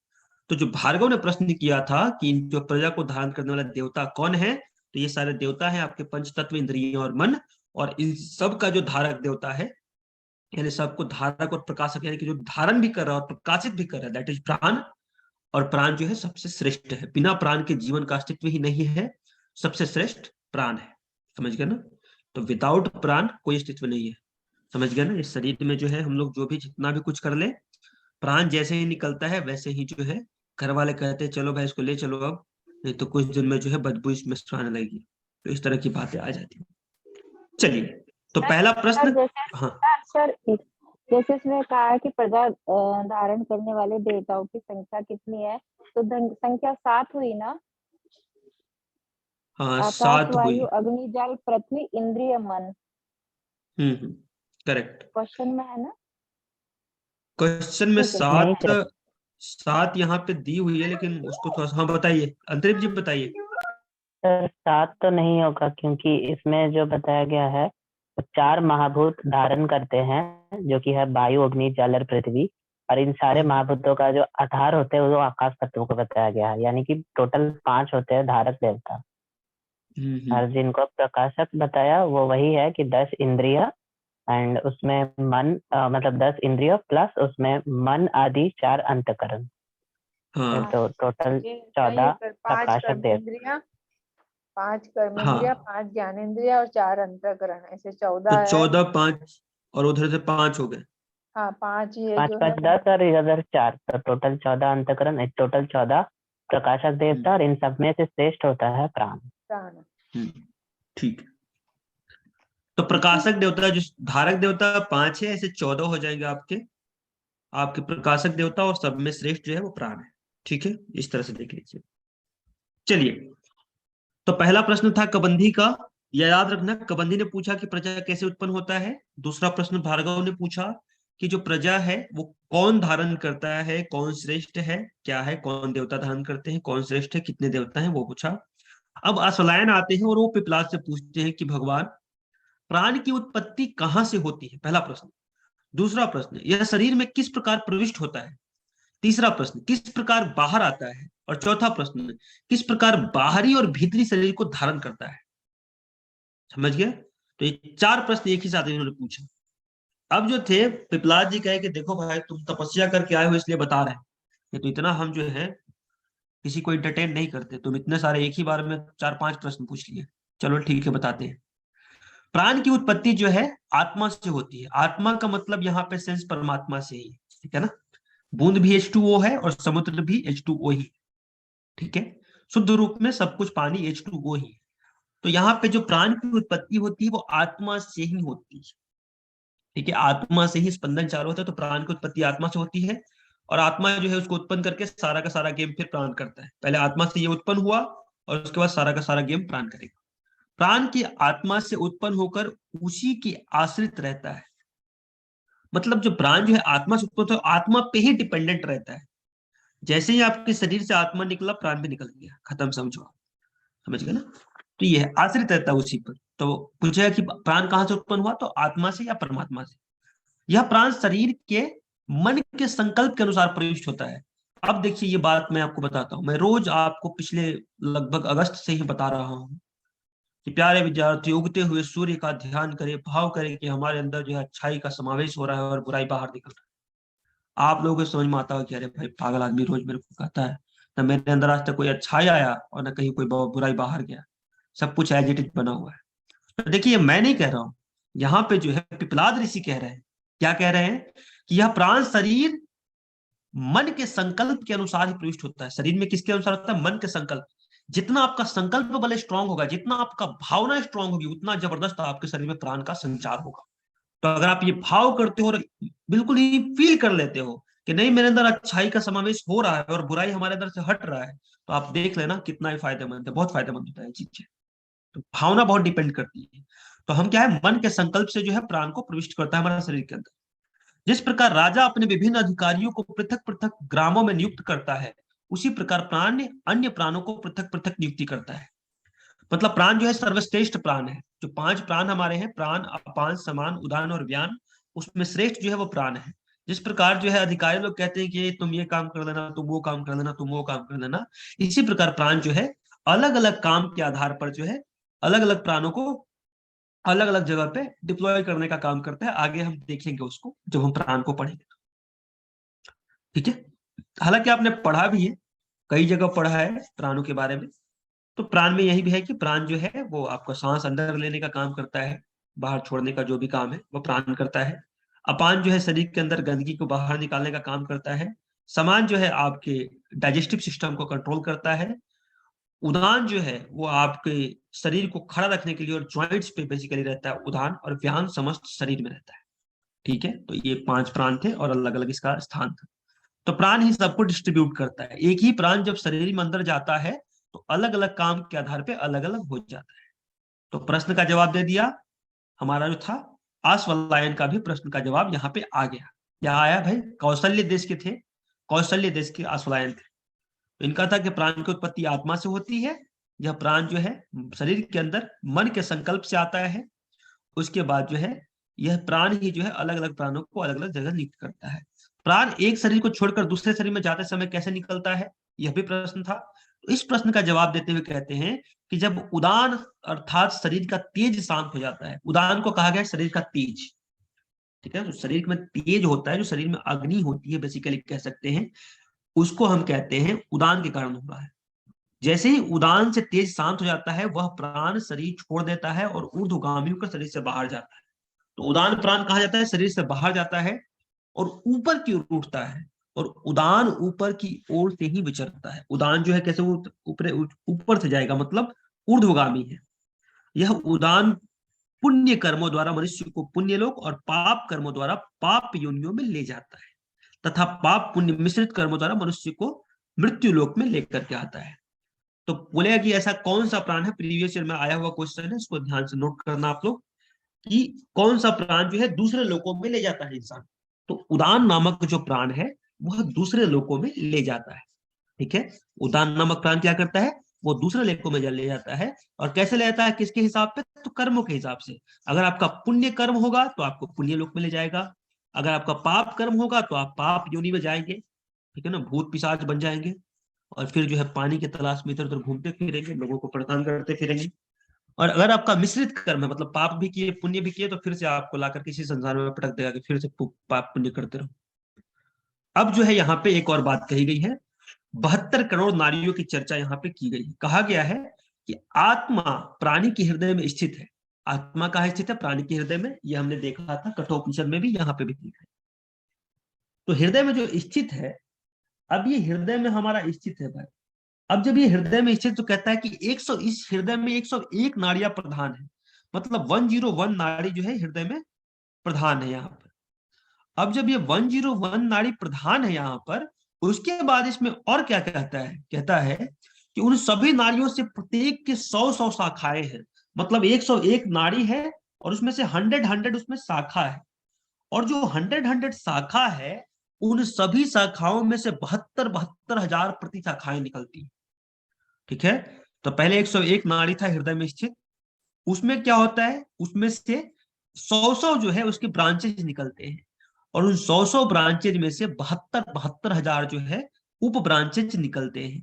[SPEAKER 1] तो जो भार्गव ने प्रश्न किया था कि इन जो प्रजा को धारण करने वाला देवता कौन है, तो ये सारे देवता हैं आपके पंच तत्व, इंद्रिय और मन। और इन सब का जो धारक देवता है, यानी सबको धारक और प्रकाशक, यानी कि जो धारण भी कर रहा है और प्रकाशित भी कर रहा है, दैट इज प्राण। और प्राण जो है सबसे श्रेष्ठ है, बिना प्राण के जीवन का अस्तित्व ही नहीं है। सबसे श्रेष्ठ प्राण है। समझ गए ना? तो विदाउट प्राण कोई अस्तित्व नहीं है। समझ गए ना? इस शरीर में जो है हम लोग जो भी जितना भी कुछ कर ले, प्राण जैसे ही निकलता है वैसे ही जो है घर वाले कहते हैं चलो भाई इसको ले चलो अब, नहीं तो कुछ दिन में जो है बदबू इसमें से आने लगेगी। तो इस तरह की बातें आ जाती हैं। चलिए, तो पहला
[SPEAKER 6] सर
[SPEAKER 1] प्रश्न।
[SPEAKER 6] जैसे
[SPEAKER 1] हाँ
[SPEAKER 6] सर जैसे इसमें कहा है कि प्रजा धारण करने वाले देवताओं की संख्या कितनी है, तो संख्या 7 हुई ना।
[SPEAKER 1] हाँ,
[SPEAKER 6] आकाश,
[SPEAKER 1] 7 हुई।
[SPEAKER 6] वायु, अग्नि, जल, पृथ्वी, इंद्रिय, मन।
[SPEAKER 1] करेक्ट।
[SPEAKER 6] क्वेश्चन में है ना।
[SPEAKER 1] क्वेश्चन में
[SPEAKER 6] ठीक है।
[SPEAKER 7] नहीं
[SPEAKER 1] सात।
[SPEAKER 7] सर,
[SPEAKER 1] 7 यहाँ पे दी हुई है, लेकिन उसको थोड़ा सा, हाँ बताइए अंतरिप जी, बताइए।
[SPEAKER 7] सर 7 तो नहीं होगा, क्योंकि इसमें जो बताया गया है वो 4 महाभूत धारण करते हैं, जो कि है वायु, अग्नि, जल और पृथ्वी। और इन सारे महाभूतों का जो आधार होते हैं वो आकाश तत्व को बताया गया है, यानी कि टोटल 5 होते हैं धारक देवता। और जिनको प्रकाशक बताया वो वही है कि 10 इंद्रिय एंड उसमें मन, मतलब 10 इंद्रिय प्लस उसमें मन आदि 4 अंतकरण।
[SPEAKER 1] हाँ
[SPEAKER 7] तो टोटल
[SPEAKER 3] ये
[SPEAKER 7] 14
[SPEAKER 3] सर 5
[SPEAKER 7] प्रकाशक देव।
[SPEAKER 3] कर्मेंद्रिया, 5 कर्मेंद्रिया,
[SPEAKER 1] हाँ,
[SPEAKER 3] 5 ज्ञानेंद्रिया और 4 अंतःकरण, ऐसे
[SPEAKER 1] तो
[SPEAKER 3] 14 है।
[SPEAKER 1] 14, 5 और उधर से 5 हो गए।
[SPEAKER 3] हाँ 5 ये
[SPEAKER 7] 5
[SPEAKER 3] जो
[SPEAKER 7] 5
[SPEAKER 3] है
[SPEAKER 7] 10 और इधर 4, तो टोटल 14 अंतकरण, टोटल 14 प्रकाशक देवता। और इन सब में से श्रेष्ठ होता है प्राण।
[SPEAKER 3] प्राण।
[SPEAKER 1] ठीक है। तो प्रकाशक देवता, जो धारक देवता 5 है, ऐसे 14 हो जाएंगे आपके आपके प्रकाशक देवता, और सब में श्रेष्ठ जो है वो प्राण है। ठीक है, इस तरह से देख लीजिए। चलिए, तो पहला प्रश्न था कबंधी का। यह याद रखना, कबंधी ने पूछा कि प्रजा कैसे उत्पन्न होता है। दूसरा प्रश्न भार्गव ने पूछा कि जो प्रजा है वो कौन धारण करता है, कौन श्रेष्ठ है, क्या है, कौन देवता धारण करते हैं, कौन श्रेष्ठ है, कितने देवता हैं, वो पूछा। अब असलायन आते हैं और वो पिपलाद से पूछते हैं कि भगवान, प्राण की उत्पत्ति कहां से होती है, पहला प्रश्न। दूसरा प्रश्न, यह शरीर में किस प्रकार प्रविष्ट होता है। तीसरा प्रश्न, किस प्रकार बाहर आता है। और चौथा प्रश्न, किस प्रकार बाहरी और भीतरी शरीर को धारण करता है। समझ गया? तो ये 4 प्रश्न एक ही साथ इन्होंने पूछा। अब जो थे, पिपलाद जी कहे कि देखो भाई, तुम तपस्या करके आए हो इसलिए बता रहे हैं, ये तो इतना हम जो है किसी को इंटरटेन नहीं करते, तुम इतने सारे एक ही बार में 4-5 प्रश्न पूछ लिए। चलो ठीक है, बताते हैं। प्राण की उत्पत्ति जो है आत्मा से होती है। आत्मा का मतलब यहाँ पे सेंस परमात्मा से ही, ठीक है ना। बूंद भी H2O है और समुद्र भी H2O ही, ठीक है। शुद्ध रूप में सब कुछ पानी H2O ही है। तो यहाँ पे जो प्राण की उत्पत्ति होती है वो आत्मा से ही होती है, ठीक है। आत्मा से ही स्पंदन चालू होता है, तो प्राण की उत्पत्ति आत्मा से होती है। और आत्मा जो है उसको उत्पन्न करके सारा का सारा गेम फिर प्राण करता है। पहले आत्मा से ये उत्पन्न हुआ और उसके बाद सारा का सारा गेम प्राण करेगा। प्राण की आत्मा से उत्पन्न होकर उसी की आश्रित रहता है। मतलब जो प्राण जो है आत्मा से उत्पन्न, तो आत्मा पे ही डिपेंडेंट रहता है। जैसे ही आपके शरीर से आत्मा निकला, प्राण भी निकल गया, खत्म, समझो। समझ गए ना? तो ये आश्रित रहता है उसी पर। तो पूछा कि प्राण कहां से उत्पन्न हुआ, तो आत्मा से या परमात्मा से। यह प्राण शरीर के मन के संकल्प के अनुसार प्रविष्ट होता है। अब देखिए, ये बात मैं आपको बताता हूं, मैं रोज आपको पिछले लगभग अगस्त से ही बता रहा हूं कि प्यारे विद्यार्थी, उगते हुए सूर्य का ध्यान करें, भाव करें कि हमारे अंदर जो है अच्छाई का समावेश हो रहा है और बुराई बाहर निकल रहा है। आप लोगों को समझ में आता हो कि अरे भाई पागल आदमी रोज मेरे को कहता है, ना मेरे अंदर आज तक कोई अच्छाई आया और ना कहीं कोई बुराई बाहर गया, सब कुछ एज इट इज बना हुआ है। तो देखिए मैं नहीं कह रहा हूं, यहाँ पे जो है पिपलाद ऋषि कह रहे हैं, क्या कह रहे हैं कि यह प्राण शरीर मन के संकल्प के अनुसार ही प्रविष्ट होता है। शरीर में किसके अनुसार होता है? मन के संकल्प। जितना आपका संकल्प बल स्ट्रांग होगा, जितना आपका भावना स्ट्रांग होगी, उतना जबरदस्त आपके शरीर में प्राण का संचार होगा। तो अगर आप ये भाव करते हो और बिल्कुल ही फील कर लेते हो कि नहीं मेरे अंदर अच्छाई का समावेश हो रहा है और बुराई हमारे अंदर से हट रहा है, तो आप देख लेना कितना ही फायदेमंद है, बहुत फायदेमंद होता है चीजें। तो भावना बहुत डिपेंड करती है। तो हम क्या है, मन के संकल्प से जो है प्राण को प्रविष्ट करता है हमारे शरीर के अंदर। जिस प्रकार राजा अपने विभिन्न अधिकारियों को पृथक पृथक ग्रामों में नियुक्त करता है, उसी प्रकार प्राण अन्य प्राणों को पृथक पृथक नियुक्ति करता है। मतलब प्राण जो है सर्वश्रेष्ठ प्राण है। जो 5 प्राण हमारे हैं, प्राण, अपान, समान, उदान और व्यान, उसमें श्रेष्ठ जो है वो प्राण है। जिस प्रकार जो है अधिकारी लोग कहते हैं कि तुम ये काम कर लेना, तुम वो काम कर लेना, तुम वो काम कर लेना, इसी प्रकार प्राण जो है अलग अलग काम के आधार पर जो है अलग अलग प्राणों को अलग अलग जगह पे डिप्लॉय करने का काम करता है। आगे हम देखेंगे उसको जब हम प्राण को पढ़ेंगे। ठीक है, हालांकि आपने पढ़ा भी है, कई जगह पढ़ा है प्राणों के बारे में। तो प्राण में यही भी है कि प्राण जो है वो आपका सांस अंदर लेने का काम करता है, बाहर छोड़ने का जो भी काम है वो प्राण करता है। अपान जो है शरीर के अंदर गंदगी को बाहर निकालने का काम करता है। समान जो है आपके डाइजेस्टिव सिस्टम को कंट्रोल करता है। उदान जो है वो आपके शरीर को खड़ा रखने के लिए और ज्वाइंट्स पे बेसिकली रहता है उदान, और व्यान समस्त शरीर में रहता है। ठीक है, तो ये 5 प्राण थे और अलग अलग इसका स्थान था। तो प्राण ही सबको डिस्ट्रीब्यूट करता है। एक ही प्राण जब शरीर में अंदर जाता है तो अलग अलग काम के आधार पे अलग अलग हो जाता है। तो प्रश्न का जवाब दे दिया हमारा जो था आश्वलायन का भी प्रश्न का जवाब यहाँ पे आ गया। क्या आया भाई? कौशल्य देश के थे, कौशल्य देश के आश्वलायन थे। इनका था कि प्राण की उत्पत्ति आत्मा से होती है। यह प्राण जो है शरीर के अंदर मन के संकल्प से आता है। उसके बाद जो है यह प्राण ही जो है अलग अलग प्राणों को अलग अलग जगह नियुक्त करता है। प्राण एक शरीर को छोड़कर दूसरे शरीर में जाते समय कैसे निकलता है, यह भी प्रश्न था। तो इस प्रश्न का जवाब देते हुए कहते हैं कि जब उदान अर्थात शरीर का तेज शांत हो जाता है। उदान को कहा गया है शरीर का तेज। ठीक है, तो शरीर में तेज होता है, जो शरीर में अग्नि होती है बेसिकली कह सकते हैं, उसको हम कहते हैं उदान के कारण हो रहा है। जैसे ही उदान से तेज शांत हो जाता है, वह प्राण शरीर छोड़ देता है और ऊर्ध्वगामी होकर शरीर से बाहर जाता है। तो उदान प्राण कहा जाता है शरीर से बाहर जाता है और ऊपर की ओर उठता है, और उदान ऊपर की ओर से ही विचरता है। उदान जो है कैसे ऊपर से जाएगा, मतलब ऊर्ध्वगामी है। यह उदान पुण्य कर्मों द्वारा मनुष्य को पुण्य लोक और पाप कर्मों द्वारा पाप योनियों में ले जाता है, तथा पाप पुण्य मिश्रित कर्मों द्वारा मनुष्य को मृत्यु लोक में लेकर के आता है। तो बोलेगा कि ऐसा कौन सा प्राण है, प्रीवियस ईयर में आया हुआ क्वेश्चन है, इसको ध्यान से नोट करना आप लोग, कि कौन सा प्राण जो है दूसरे लोकों में ले जाता है इंसान। तो उदान नामक जो प्राण है वह दूसरे लोकों में ले जाता है। ठीक है, उदान नामक प्राण क्या करता है, वो दूसरे लोकों में ले जाता है। और कैसे ले जाता है, किसके हिसाब पे, तो कर्मों के हिसाब से। अगर आपका पुण्य कर्म होगा तो आपको पुण्य लोक में ले जाएगा, अगर आपका पाप कर्म होगा तो आप पाप योनि में जाएंगे। ठीक है ना, भूत पिशाच बन जाएंगे और फिर जो है पानी की तलाश में इधर उधर घूमते फिरेंगे, लोगों को परेशान करते फिरेंगे। और अगर आपका मिश्रित कर्म है, मतलब पाप भी किए पुण्य भी किए, तो फिर से आपको लाकर किसी संसार में पटक देगा कि फिर से पाप पुण्य करते रहो। अब जो है यहाँ पे एक और बात कही गई है, 72 करोड़ नारियों की चर्चा यहाँ पे की गई है। कहा गया है कि आत्मा प्राणी के हृदय में स्थित है। आत्मा कहाँ स्थित है, प्राणी के हृदय में। यह हमने देखा था कठोपनिषद में भी, यहाँ पे भी देखा है। तो हृदय में जो स्थित है, अब ये हृदय में हमारा स्थित है भाई। अब जब ये हृदय में स्थित, तो कहता है कि 100 इस हृदय में 101 नाड़ियां प्रधान है, मतलब 101 नाड़ी जो है हृदय में प्रधान है यहाँ पर। अब जब ये 101 नाड़ी प्रधान है यहाँ पर, उसके बाद इसमें और क्या कहता है, कहता है कि उन सभी नाड़ियों से प्रत्येक के 100 शाखाएं हैं। मतलब 101 नाड़ी है और उसमें से 100 उसमें शाखा है। और जो 100 शाखा है, उन सभी शाखाओं में से 72 हजार प्रति शाखाएं निकलती है। ठीक है, तो पहले 101 नाड़ी था हृदय में स्थित, उसमें क्या होता है, उसमें से 100 जो है उसके ब्रांचेज निकलते हैं, और उन 100 ब्रांचेज में से 72 हजार जो है उप ब्रांचेज निकलते हैं।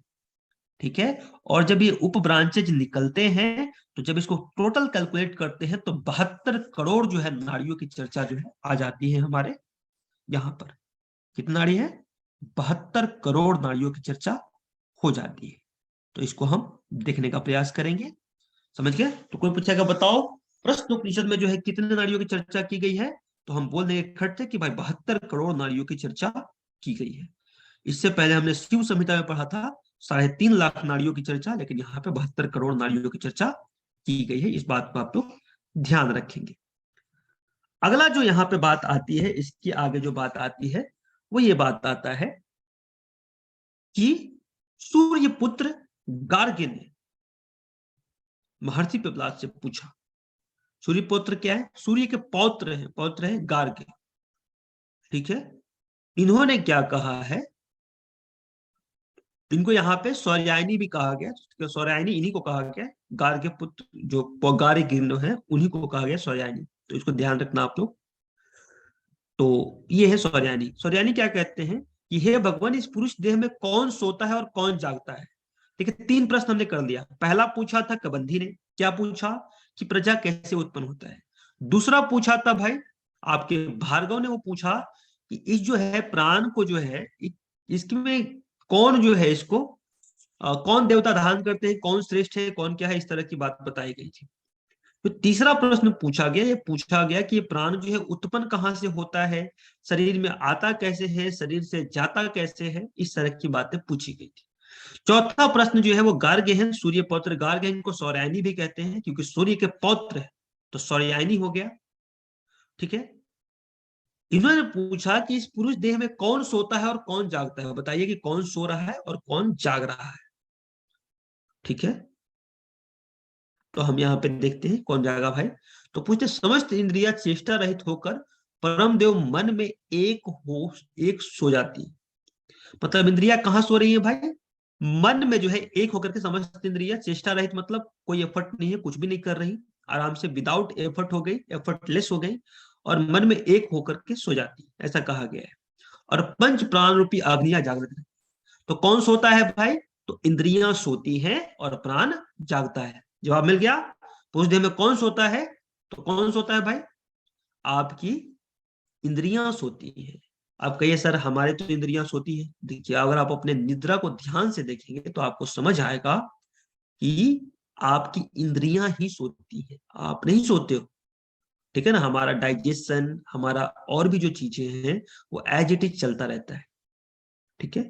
[SPEAKER 1] ठीक है, और जब ये उप ब्रांचेज निकलते हैं, तो जब इसको टोटल कैलकुलेट करते हैं, तो 72 करोड़ जो है नाड़ियों की चर्चा जो है आ जाती है हमारे यहाँ पर। कितनी नाड़ी है? 72 करोड़ नाड़ियों की चर्चा हो जाती है। तो इसको हम देखने का प्रयास करेंगे। समझ गए? तो कोई पूछेगा बताओ प्रश्नोपनिषद में जो है कितने नाड़ियों की चर्चा की गई है, तो हम बोल देंगे खट से कि भाई 72 करोड़ नाड़ियों की चर्चा की गई है। इससे पहले हमने शिव संहिता में पढ़ा था 3.5 लाख नाड़ियों की चर्चा, लेकिन यहाँ पे 72 करोड़ नाड़ियों की चर्चा की गई है। इस बात को आप लोग ध्यान रखेंगे। अगला जो यहाँ पे बात आती है, इसके आगे जो बात आती है वो ये बात आता है कि सूर्य पुत्र गार्ग्य ने महर्षि पिपलाद से पूछा। सूर्य पुत्र क्या है? सूर्य के पौत्र है गार्ग्य। ठीक है, इन्होंने क्या कहा है? इनको यहाँ पे सौर्यायनी भी कहा गया। सौर्यायनी इन्हीं को कहा गया, गार्ग्य पुत्र जो गार्ग्य गिर्ण है उन्हीं को कहा गया सौर्यायनी। तो इसको ध्यान रखना आप लोग। तो ये है सौर्यायनी। सौर्यायनी क्या कहते हैं कि हे भगवान, इस पुरुष देह में कौन सोता है और कौन जागता है? ठीक है, 3 प्रश्न हमने कर लिया। पहला पूछा था कबंधी ने, क्या पूछा कि प्रजा कैसे उत्पन्न होता है। दूसरा पूछा था भाई आपके भार्गव ने, वो पूछा कि इस जो है प्राण को जो है इसमें कौन जो है इसको कौन देवता धारण करते हैं, कौन श्रेष्ठ है, कौन क्या है, इस तरह की बात बताई गई थी। तो तीसरा प्रश्न पूछा गया कि ये प्राण जो है उत्पन्न कहाँ से होता है, शरीर में आता कैसे है, शरीर से जाता कैसे है, इस तरह की बातें पूछी गई थी। चौथा प्रश्न जो है वो गार्ग्य है, सूर्य पौत्र गार्ग्य, इनको सौर्यायनी भी कहते हैं क्योंकि सूर्य के पौत्र है, तो सौर्यायनी हो गया। ठीक है, इन्होंने पूछा कि इस पुरुष देह में कौन सोता है और कौन जागता है, बताइए कि कौन सो रहा है और कौन जाग रहा है। ठीक है, तो हम यहाँ पे देखते हैं कौन जागा भाई। तो पूछते समस्त इंद्रिया चेष्टा रहित होकर परम देव मन में एक सो जाती है। मतलब इंद्रिया कहाँ सो रही है भाई? मन में जो है एक होकर के समस्त इंद्रिया चेष्टा रहित, मतलब कोई एफर्ट नहीं है, कुछ भी नहीं कर रही, आराम से विदाउट एफर्ट हो गई, एफर्टलेस हो गई और मन में एक होकर के सो जाती, ऐसा कहा गया है। और पंच प्राण रूपी अग्नियां जागृत है। तो कौन सोता है भाई? तो इंद्रियां सोती हैं और प्राण जागता है। जवाब मिल गया। पुरुष देह में कौन सोता है? तो कौन सोता है भाई? आपकी इंद्रियां सोती हैं। आप कहिए सर हमारे तो इंद्रियां सोती है। देखिए, अगर आप अपने निद्रा को ध्यान से देखेंगे तो आपको समझ आएगा कि आपकी इंद्रियां ही सोती है, आप नहीं सोते हो। ठीक है ना, हमारा डाइजेशन, हमारा और भी जो चीजें हैं वो एज इट इज चलता रहता है। ठीक है,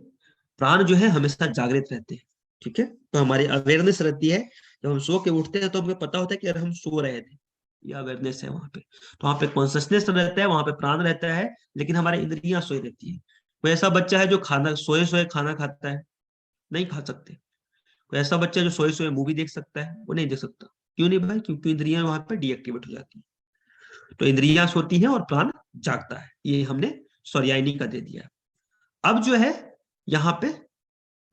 [SPEAKER 1] प्राण जो है हमेशा जागृत रहते हैं। ठीक है, तो हमारी अवेयरनेस रहती है। जब हम सो के उठते हैं तो हमें पता होता है कि यार हम सो रहे थे, ये अवेयरनेस है वहां पे। तो वहां पे कॉन्शियसनेस रहता है, वहां पे प्राण रहता है, लेकिन हमारी इंद्रियां सोई रहती है। कोई ऐसा बच्चा है जो खाना सोए सोए खाना खाता है? नहीं खा सकते। कोई ऐसा बच्चा जो सोए सोए मूवी देख सकता है? वो नहीं देख सकता। क्यों नहीं भाई? क्योंकि इंद्रियां वहां पे डीएक्टिवेट हो जाती है। तो इंद्रियां सोती हैं और प्राण जागता है। ये हमने सौर्यायनी का दे दिया। अब जो है यहाँ पे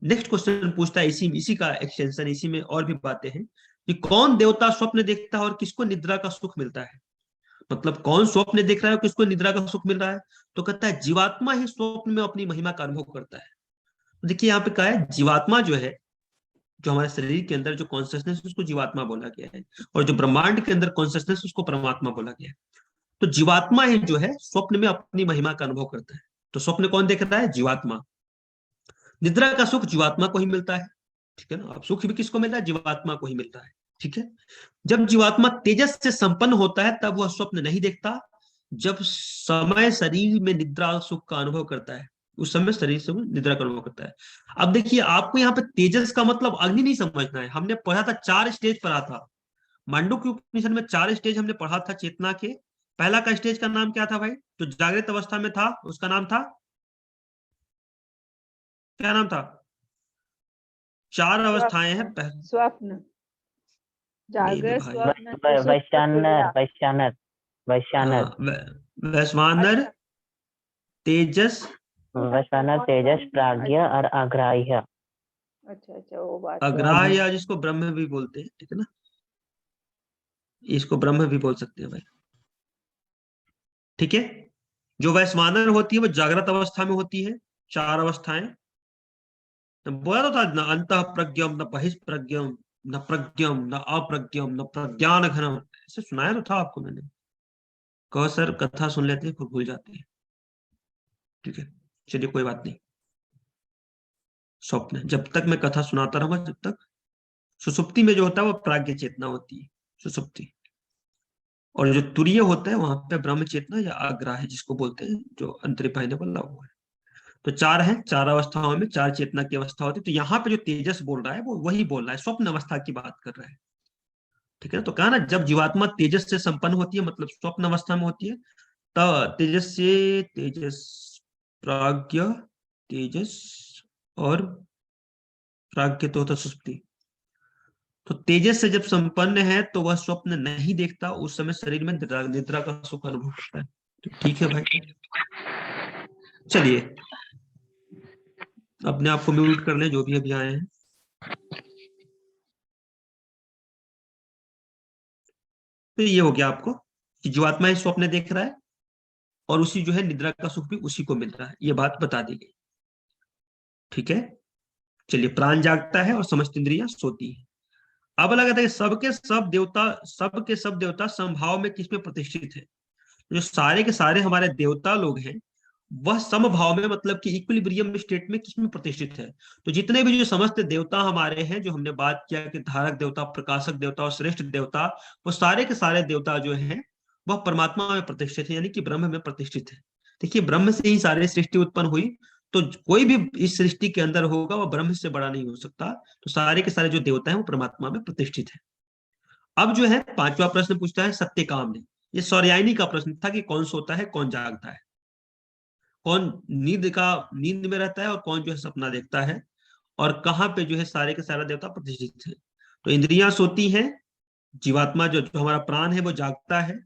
[SPEAKER 1] नेक्स्ट क्वेश्चन पूछता है, इसी का एक्सटेंशन, इसी में और भी बातें हैं कि कौन देवता स्वप्न देखता है और किसको निद्रा का सुख मिलता है। मतलब कौन स्वप्न देख रहा है और किसको निद्रा का सुख मिल रहा है? तो कहता है जीवात्मा ही स्वप्न में अपनी महिमा का अनुभव करता है। देखिए यहाँ पे कहा है जीवात्मा जो है, जो हमारे शरीर के अंदर जो कॉन्शियसनेस, उसको जीवात्मा बोला गया है, और जो ब्रह्मांड के अंदर कॉन्शियसनेस, उसको परमात्मा बोला गया है। तो जीवात्मा ही जो है स्वप्न में अपनी महिमा का अनुभव करता है। तो स्वप्न कौन देख रहा है? जीवात्मा। निद्रा का सुख जीवात्मा को ही मिलता है। ठीक है ना, अब सुख भी किसको मिल रहा है? जीवात्मा को ही मिल रहा है। ठीक है, जब जीवात्मा तेजस से संपन्न होता है तब वह स्वप्न नहीं देखता। जब समय शरीर में निद्रा सुख का अनुभव करता है, उस समय शरीर से वो निद्रा का अनुभव करता है। अब देखिए, आपको यहाँ पे तेजस का मतलब अग्नि नहीं समझना है। हमने पढ़ा था 4 स्टेज पढ़ा था मांडुक्य उपनिषद में, 4 स्टेज हमने पढ़ा था चेतना के। पहला का स्टेज का नाम क्या था भाई? जो जागृत अवस्था में था उसका नाम था, क्या नाम था? 4 अवस्थाएं हैं।
[SPEAKER 3] स्वप्न, जागृत,
[SPEAKER 1] भाई
[SPEAKER 3] स्वप्न, सुषुप्त,
[SPEAKER 7] वैश्वानर
[SPEAKER 3] तुरीया।
[SPEAKER 7] वैश्वानर
[SPEAKER 1] वैश्वानर, तेजस,
[SPEAKER 7] वैश्वानर, तेजस, प्राज्ञ और अग्राह्य।
[SPEAKER 3] अच्छा, वो बात।
[SPEAKER 1] अग्राह्य, या जिसको ब्रह्म भी बोलते हैं। ठीक है ना, इसको ब्रह्म भी बोल सकते हैं भाई। ठीक है, जो वैश्वानर होती है वो जागृत अवस्था में होती है। 4 अवस्थाएं बोला तो था, न अंतः प्रज्ञम, न बहिष्प्रज्ञम, न प्रज्ञम, न अप्रज्ञम, न प्रज्ञान घनम। ऐसे सुनाया तो था आपको मैंने। कहो सर कथा सुन लेते हैं फिर भूल जाते हैं। ठीक है, चलिए कोई बात नहीं। स्वप्न, जब तक मैं कथा सुनाता रहूंगा जब तक, सुसुप्ति में जो होता है वो प्राज्ञ चेतना होती है, सुसुप्ति। और जो तुरीय होता है वहां पे ब्रह्म चेतना या आग्राह्य जिसको बोलते हैं, जो अंतरिपाई ने बोला हुआ है। तो चार है, चार अवस्थाओं में चार चेतना की अवस्था होती है। तो यहाँ पे जो तेजस बोल रहा है वो वही बोल रहा है, स्वप्न अवस्था की बात कर रहा है। ठीक है ना, तो कहा ना जब जीवात्मा तेजस से संपन्न होती है, मतलब स्वप्न अवस्था में होती है, तब तेजस से तेजस, प्राज्ञ, तेजस और प्राज्ञ तो होता सुषुप्ति। तो तेजस से जब संपन्न है तो वह स्वप्न नहीं देखता, उस समय शरीर में निद्रा का सुख अनुभव करता है। तो ठीक है भाई, चलिए अपने आप को म्यूट कर ले जो भी अभी आए हैं। तो ये हो गया आपको कि जीवात्मा ही स्वप्न देख रहा है और उसी जो है निद्रा का सुख भी उसी को मिल रहा है, ये बात बता दी गई। ठीक है, चलिए प्राण जागता है और समस्त इंद्रियां सोती है। अब लगा था कि सबके सब देवता समभाव में किसमें प्रतिष्ठित है। जो सारे के सारे हमारे देवता लोग हैं वह समभाव में, मतलब कि इक्विलिब्रियम स्टेट में किसमें प्रतिष्ठित है। तो जितने भी जो समस्त देवता हमारे हैं, जो हमने बात किया कि धारक देवता, प्रकाशक देवता और श्रेष्ठ देवता, वो सारे के सारे देवता जो हैं वह परमात्मा में प्रतिष्ठित है, यानी कि ब्रह्म में प्रतिष्ठित है। देखिए ब्रह्म से ही सारी सृष्टि उत्पन्न हुई, तो कोई भी इस सृष्टि के अंदर होगा वह ब्रह्म से बड़ा नहीं हो सकता। तो सारे के सारे जो देवता हैं वो परमात्मा में प्रतिष्ठित है। अब जो है पांचवा प्रश्न पूछता है सत्य काम ने। ये सौर्यायनी का प्रश्न था कि कौन सोता है कौन जागता है, कौन नींद में रहता है और कौन जो है सपना देखता है, और कहाँ पे जो है सारे के सारे देवता प्रतिष्ठित है। तो इंद्रियां सोती हैं, जीवात्मा जो हमारा प्राण है वो जागता है,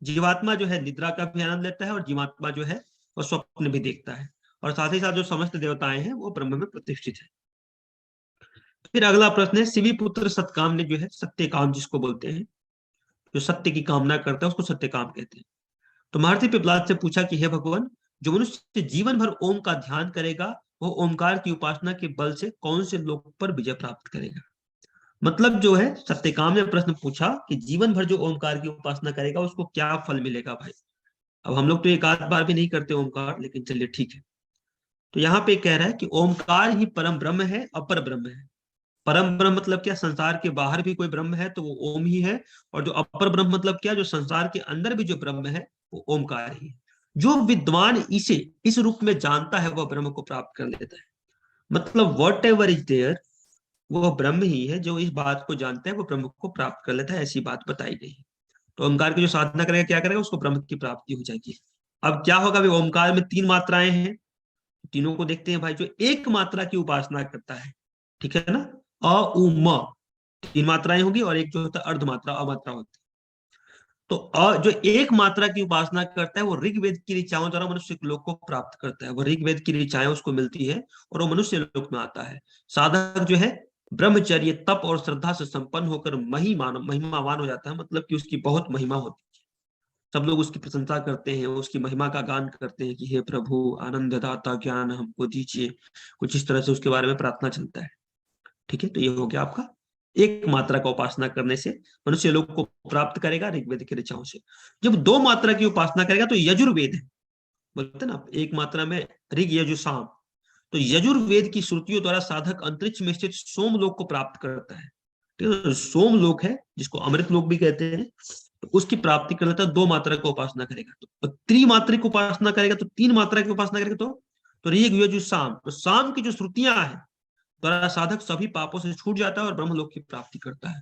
[SPEAKER 1] जीवात्मा जो है निद्रा का भी आनंद लेता है, और जीवात्मा जो है वो स्वप्न भी देखता है, और साथ ही साथ जो समस्त देवताएं हैं वो ब्रह्म में प्रतिष्ठित है। फिर अगला प्रश्न है शिवी पुत्र सतकाम ने जो है सत्य काम जिसको बोलते हैं, जो सत्य की कामना करता है उसको सत्य काम कहते हैं। तो महर्षि पिपलाद से पूछा कि हे भगवान, जो मनुष्य जीवन भर ओम का ध्यान करेगा वो ओमकार की उपासना के बल से कौन से लोक पर विजय प्राप्त करेगा। मतलब जो है सत्यकाम ने प्रश्न पूछा कि जीवन भर जो ओमकार की उपासना करेगा उसको क्या फल मिलेगा भाई। अब हम लोग तो एक आध बार भी नहीं करते ओमकार, लेकिन चलिए ठीक है। तो यहाँ पे कह रहा है कि ओमकार ही परम ब्रह्म है, अपर ब्रह्म है। परम ब्रह्म मतलब क्या, संसार के बाहर भी कोई ब्रह्म है तो वो ओम ही है, और जो अपर ब्रह्म मतलब क्या, जो संसार के अंदर भी जो ब्रह्म है वो ओमकार ही है। जो विद्वान इसे इस रूप में जानता है वह ब्रह्म को प्राप्त कर लेता है। मतलब वॉट एवर इज देयर, वो ब्रह्म ही है। जो इस बात को जानता है वो ब्रह्म को प्राप्त कर लेता है, ऐसी बात बताई गई है। तो ओमकार की जो साधना करेगा क्या करेगा, उसको ब्रह्म की प्राप्ति हो जाएगी। अब क्या होगा, ओमकार में तीन मात्राएं हैं, तीनों को देखते हैं भाई। जो एक मात्रा की उपासना करता है, ठीक है ना, अ उ म, तीन मात्राएं होगी, और एक जो होता है अर्ध मात्रा अमात्रा होती है। तो जो एक मात्रा की उपासना करता है वो ऋग्वेद की ऋचाओं द्वारा मनुष्य लोक को प्राप्त करता है। वो ऋग्वेद की ऋचाएं उसको मिलती है और वो मनुष्य लोक में आता है। साधक जो है ब्रह्मचर्य, तप और श्रद्धा से संपन्न होकर महिमावान हो जाता है, मतलब कि उसकी बहुत महिमा होती है। सब लोग उसकी प्रशंसा करते हैं, उसकी महिमा का गान करते हैं कि हे प्रभु आनंद दाता ज्ञान हमको दीजिए, कुछ इस तरह से उसके बारे में प्रार्थना चलता है। ठीक है, तो ये हो गया आपका एक मात्रा का उपासना करने से मनुष्य लोग को प्राप्त करेगा ऋग्वेद के ऋचाओं से। जब दो मात्रा की उपासना करेगा तो यजुर्वेद है, बोलते ना एक मात्रा में ऋग यजु साम, तो यजुर्वेद की श्रुतियों द्वारा साधक अंतरिक्ष में स्थित सोम लोक को प्राप्त करता है। ठीक है, सोम लोक है जिसको अमृत लोक भी कहते हैं, तो उसकी प्राप्ति कर लेता है। दो मात्रा की उपासना करेगा तो त्रिमात्रिक उपासना करेगा, तो तीन मात्रा की उपासना करेगा तो ऋग यजु साम, तो साम की जो श्रुतियां हैं द्वारा साधक सभी पापों से छूट जाता है और ब्रह्मलोक की प्राप्ति करता है।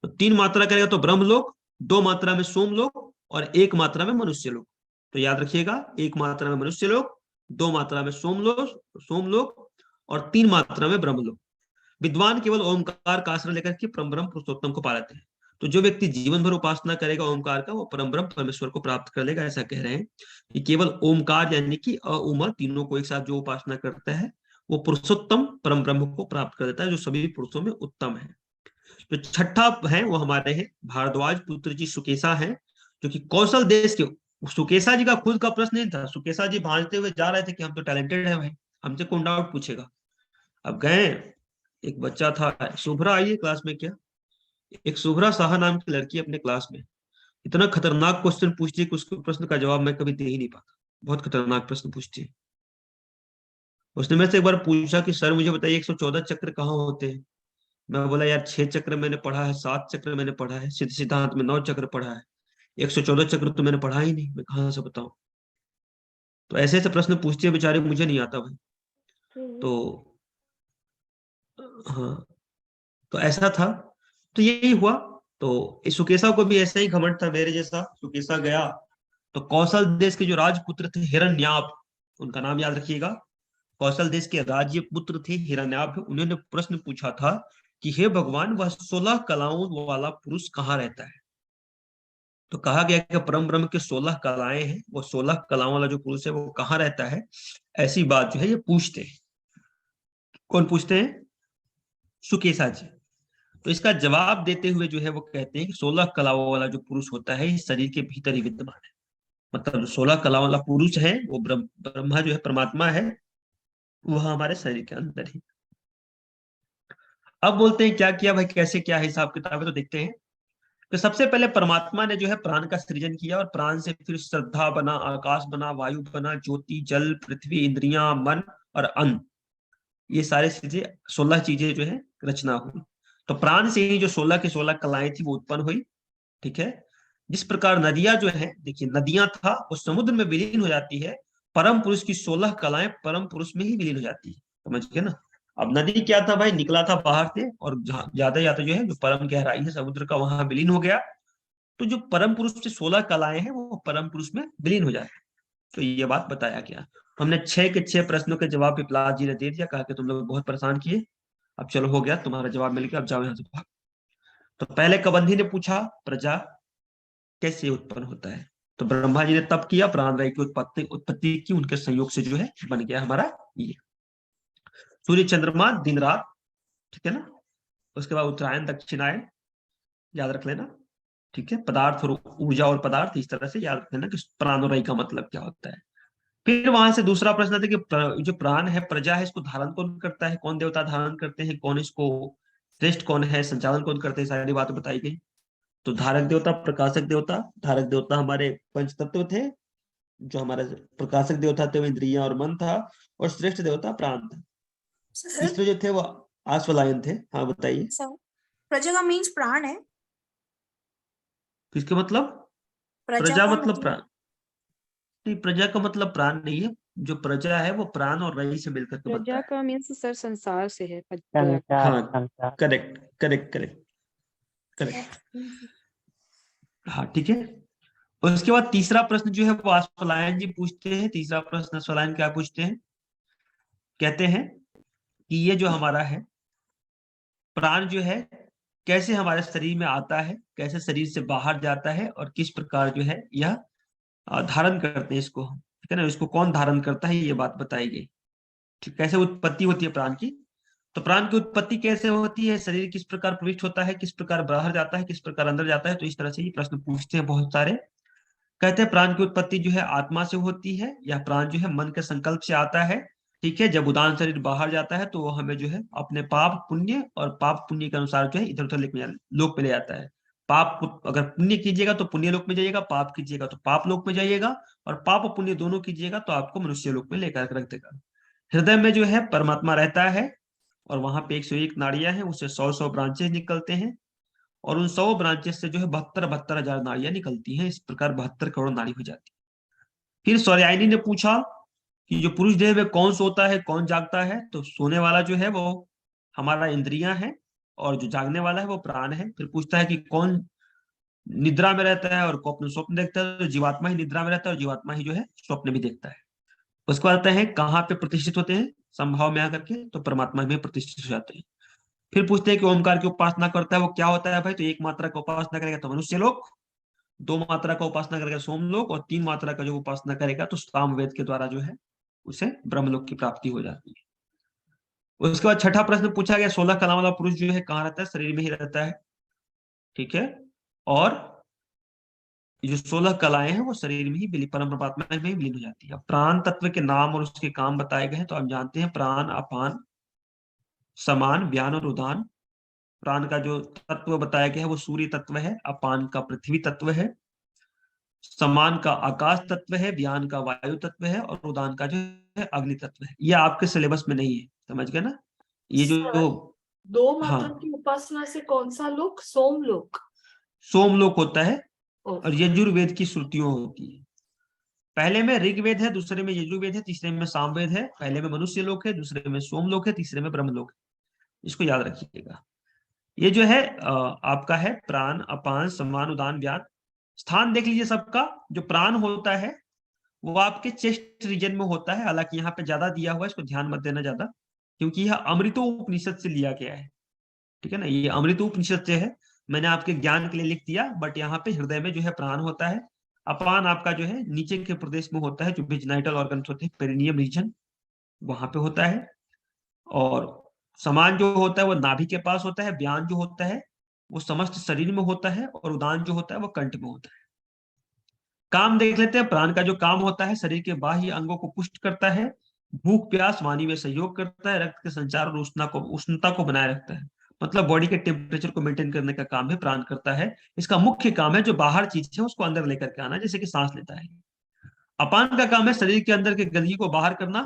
[SPEAKER 1] तो तीन मात्रा करेगा तो ब्रह्मलोक, दो मात्रा में सोमलोक और एक मात्रा में मनुष्य लोक। तो याद रखिएगा, एक मात्रा में मनुष्य लोक, दो मात्रा में सोमलोक और तीन मात्रा में ब्रह्मलोक। विद्वान केवल ओमकार का आश्रय लेकर के परम ब्रह्म पुरुषोत्तम को पा लेते हैं। तो जो व्यक्ति जीवन भर उपासना करेगा ओमकार का वो परम ब्रह्म परमेश्वर को प्राप्त कर लेगा। ऐसा कह रहे हैं कि केवल ओमकार यानी कि अ उमा तीनों को एक साथ जो उपासना करता है वो पुरुषोत्तम परम ब्रह्म को प्राप्त कर देता है, जो सभी पुरुषों में उत्तम है। जो छठा है वो हमारे हैं भारद्वाज पुत्र जी सुकेशा हैं, जो कि कौशल देश के। सुकेशा जी का खुद का प्रश्न नहीं था, सुकेशा जी भांजते हुए जा रहे थे कि हम तो टैलेंटेड है भाई, हमसे कौन डाउट पूछेगा। अब गए, एक बच्चा था, शुभ्रा आई है क्लास में क्या, एक शुभ्रा साहा नाम की लड़की अपने क्लास में इतना खतरनाक क्वेश्चन पूछती है कि उसके प्रश्न का जवाब मैं कभी दे ही नहीं पाता। बहुत खतरनाक प्रश्न पूछती है। उसने मेरे से एक बार पूछा कि सर मुझे बताइए 114 चक्र कहाँ होते हैं। मैं बोला यार 6 चक्र मैंने पढ़ा है, 7 चक्र मैंने पढ़ा है, सिद्ध सिद्धांत में 9 चक्र पढ़ा है, 114 चक्र तो मैंने पढ़ा ही नहीं, मैं कहाँ से बताऊं। तो ऐसे ऐसे प्रश्न पूछते हैं बेचारे, मुझे नहीं आता भाई। तो हाँ, तो ऐसा था, तो यही हुआ। तो इस सुकेशा को भी ऐसा ही घमंड था मेरे जैसा। सुकेशा गया तो कौशल देश के जो राजपुत्र थे हिरण्याप, उनका नाम याद रखिएगा, कौशल देश के राज्य पुत्र थे हिरण्याप, उन्होंने प्रश्न पूछा था कि हे भगवान, वह 16 कलाओं वाला पुरुष कहाँ रहता है। तो कहा गया कि परम ब्रह्म के 16 कलाएं हैं, वो 16 कलाओं वाला जो पुरुष है वो कहाँ रहता है, ऐसी बात जो है ये पूछते हैं। कौन पूछते हैं? सुकेशा जी। तो इसका जवाब देते हुए जो है वो कहते हैं कि 16 कलाओं वाला जो पुरुष होता है इस शरीर के भीतर ही विद्यमान है। मतलब जो 16 कलाओं वाला पुरुष है वो ब्रह्मा जो है, परमात्मा है, वह हमारे शरीर के अंदर ही। अब बोलते हैं क्या किया भाई, कैसे क्या है हिसाब किताब है, तो देखते हैं। तो सबसे पहले परमात्मा ने जो है प्राण का सृजन किया, और प्राण से फिर श्रद्धा बना, आकाश बना, वायु बना, ज्योति, जल, पृथ्वी, इंद्रियां, मन और अन्न, ये सारे चीजें 16 चीजें जो है रचना हुई। तो प्राण से ही जो 16 की 16 कलाएं थी वो उत्पन्न हुई। ठीक है। जिस प्रकार नदियां जो है, देखिए नदियां था वो समुद्र में विलीन हो जाती है, परम पुरुष की 16 कलाएं परम पुरुष में ही विलीन हो जाती है। समझ गए ना। अब नदी क्या था भाई, निकला था बाहर से और ज्यादा ज्यादा जो है जो परम गहराई है समुद्र का वहां विलीन हो गया। तो जो परम पुरुष से 16 कलाएं हैं वो परम पुरुष में विलीन हो जाए। तो ये बात बताया गया। हमने 6 के 6 प्रश्नों के जवाब पिपलाद जी ने दे दिया, कहा कि तुम लोग बहुत परेशान किए, अब चलो हो गया, तुम्हारा जवाब मिल गया, अब जाओ यहाँ से भाग। तो पहले कबंधी ने पूछा प्रजा कैसे उत्पन्न होता है, तो ब्रह्मा जी ने तप किया, प्राणवायु की उत्पत्ति की, उनके संयोग से जो है बन गया हमारा ये सूर्य चंद्रमा दिन रात। ठीक है ना। उसके बाद उत्तरायण दक्षिणायन, याद रख लेना। ठीक है। पदार्थ और ऊर्जा और पदार्थ, इस तरह से याद रख लेना कि प्राण और रई का मतलब क्या होता है। फिर वहां से दूसरा प्रश्न था कि जो प्राण है, प्रजा है, इसको धारण कौन करता है, कौन देवता धारण करते हैं, कौन इसको श्रेष्ठ कौन है, संचालन कौन करते हैं, सारी बातें बताई गई। तो धारक देवता, प्रकाशक देवता, धारक देवता हमारे पंच तत्व थे, जो हमारे प्रकाशक देवता थे वो इंद्रियां और मन था, और श्रेष्ठ देवता प्राण था। तीसरे जो थे वो आश्वलायन थे। हाँ बताइए।
[SPEAKER 8] प्रजा का मीन्स प्राण है।
[SPEAKER 1] किसके मतलब? प्रजा मतलब प्राण नहीं, प्रजा का मतलब प्राण नहीं है। जो प्रजा है वो प्राण और रई से मिलकर के बनता
[SPEAKER 9] प्रजा
[SPEAKER 1] है।
[SPEAKER 9] का मीन्स सर संसार से है।
[SPEAKER 7] संसार
[SPEAKER 1] हाँ
[SPEAKER 7] संसार
[SPEAKER 1] करेक्ट करेक्ट करेक्ट करेक्ट। हाँ ठीक है। उसके बाद तीसरा प्रश्न जो है वो आश्वलायन जी पूछते हैं। तीसरा प्रश्न आश्वलायन क्या पूछते हैं, कहते हैं कि ये जो हमारा है प्राण जो है कैसे हमारे शरीर में आता है, कैसे शरीर से बाहर जाता है, और किस प्रकार जो है यह धारण करते हैं इसको। ठीक है ना। इसको कौन धारण करता है ये बात बताई गई। ठीक, कैसे उत्पत्ति होती है प्राण की। तो प्राण की उत्पत्ति कैसे होती है, शरीर किस प्रकार प्रविष्ट होता है, किस प्रकार बाहर जाता है, किस प्रकार अंदर जाता है। तो इस तरह से ये प्रश्न पूछते हैं बहुत सारे। कहते हैं प्राण की उत्पत्ति जो है आत्मा से होती है, या प्राण जो है मन के संकल्प से आता है। ठीक है। जब उदान शरीर बाहर जाता है तो वो हमें जो है अपने पाप पुण्य और पाप पुण्य के अनुसार जो है इधर उधर लोक में ले जाता है। पाप अगर पुण्य कीजिएगा तो पुण्य लोक में जाइएगा, पाप कीजिएगा तो पाप लोक में जाइएगा, और पाप और पुण्य दोनों कीजिएगा तो आपको मनुष्य लोक में लेकर रख देगा। हृदय में जो है परमात्मा रहता है, और वहां पे 101 नाड़ियां हैं, उससे 100 ब्रांचेस निकलते हैं, और उन 100 ब्रांचेस से जो है 72 हजार नाड़ियां निकलती हैं। इस प्रकार 72 करोड़ नाड़ी हो जाती है। फिर सौर्यायनी ने पूछा कि जो पुरुष देह में कौन सोता है, कौन जागता है। तो सोने वाला जो है वो हमारा इंद्रियां है, और जो जागने वाला है वो प्राण है। फिर पूछता है कि कौन निद्रा में रहता है और को अपने स्वप्न देखता है। तो जीवात्मा ही निद्रा में रहता है और जीवात्मा ही जो है स्वप्न भी देखता है। उसके बाद आते हैं कहाँ पे प्रतिष्ठित होते हैं, संभाव में आकर के, तो परमात्मा में प्रतिष्ठित हो जाते हैं। फिर पूछते हैं कि ओमकार की उपासना करता है वो क्या होता है भाई। तो 1 मात्रा का उपासना करेगा तो मनुष्य लोक, 2 मात्रा का उपासना करेगा सोमलोक, और 3 मात्रा का जो उपासना करेगा तो सामवेद के द्वारा जो है उसे ब्रह्मलोक की प्राप्ति हो जाती है। उसके बाद छठा प्रश्न पूछा गया 16 कला वाला पुरुष जो है कहाँ रहता है, शरीर में ही रहता है। ठीक है। और जो 16 कलाएं हैं वो शरीर में ही परम परमात्मा में ही विलीन हो जाती है। प्राण तत्व के नाम और उसके काम बताए गए हैं। तो हम जानते हैं प्राण अपान समान व्यान और उदान। प्राण का जो तत्व बताया गया है वो सूर्य तत्व है, अपान का पृथ्वी तत्व है, समान का आकाश तत्व है, व्यान का वायु तत्व है, और उदान का जो है अग्नि तत्व है। ये आपके सिलेबस में नहीं है, समझ गए ना। ये जो
[SPEAKER 4] सर, दो मात्रा
[SPEAKER 1] हाँ,
[SPEAKER 4] की उपासना से कौन सा लोक? सोमलोक।
[SPEAKER 1] सोमलोक होता है और
[SPEAKER 4] ओके।
[SPEAKER 1] यजुर्वेद की श्रुतियों होती है। पहले में ऋग्वेद है, दूसरे में यजुर्वेद है, तीसरे में सामवेद है। पहले में मनुष्य लोक है, दूसरे में सोमलोक है, तीसरे में ब्रह्मलोक है। इसको याद रखिएगा। ये जो है आपका है प्राण, अपान, समान, उदान, व्यान। स्थान देख लीजिए सबका। जो प्राण होता है वो आपके चेस्ट रीजन में होता है। हालांकि यहाँ पे ज्यादा दिया हुआ है, इसको ध्यान मत देना ज्यादा, क्योंकि यह अमृतोपनिषद से लिया गया है। ठीक है ना, ये अमृतोपनिषद से है। मैंने आपके ज्ञान के लिए लिख दिया, बट यहाँ पे हृदय में जो है प्राण होता है। अपान आपका जो है नीचे के प्रदेश में होता है, जो भी जेनिटल ऑर्गन्स होते हैं, पेरिनियम रीजन, वहां पे होता है। और समान जो होता है वो नाभि के पास होता है। व्यान जो होता है वो समस्त शरीर में होता है। और उदान जो होता है वो कंठ में होता है। काम देख लेते हैं। प्राण का जो काम होता है, शरीर के बाह्य अंगों को पुष्ट करता है, भूख प्यास वाणी में सहयोग करता है, रक्त के संचार और उष्णता को बनाए रखता है। मतलब बॉडी के टेम्परेचर को मेंटेन करने का काम है प्राण करता है। इसका मुख्य काम है जो बाहर चीज है उसको अंदर लेकर के आना, जैसे कि सांस लेता है। अपान का काम है शरीर के अंदर के गंदगी को बाहर करना,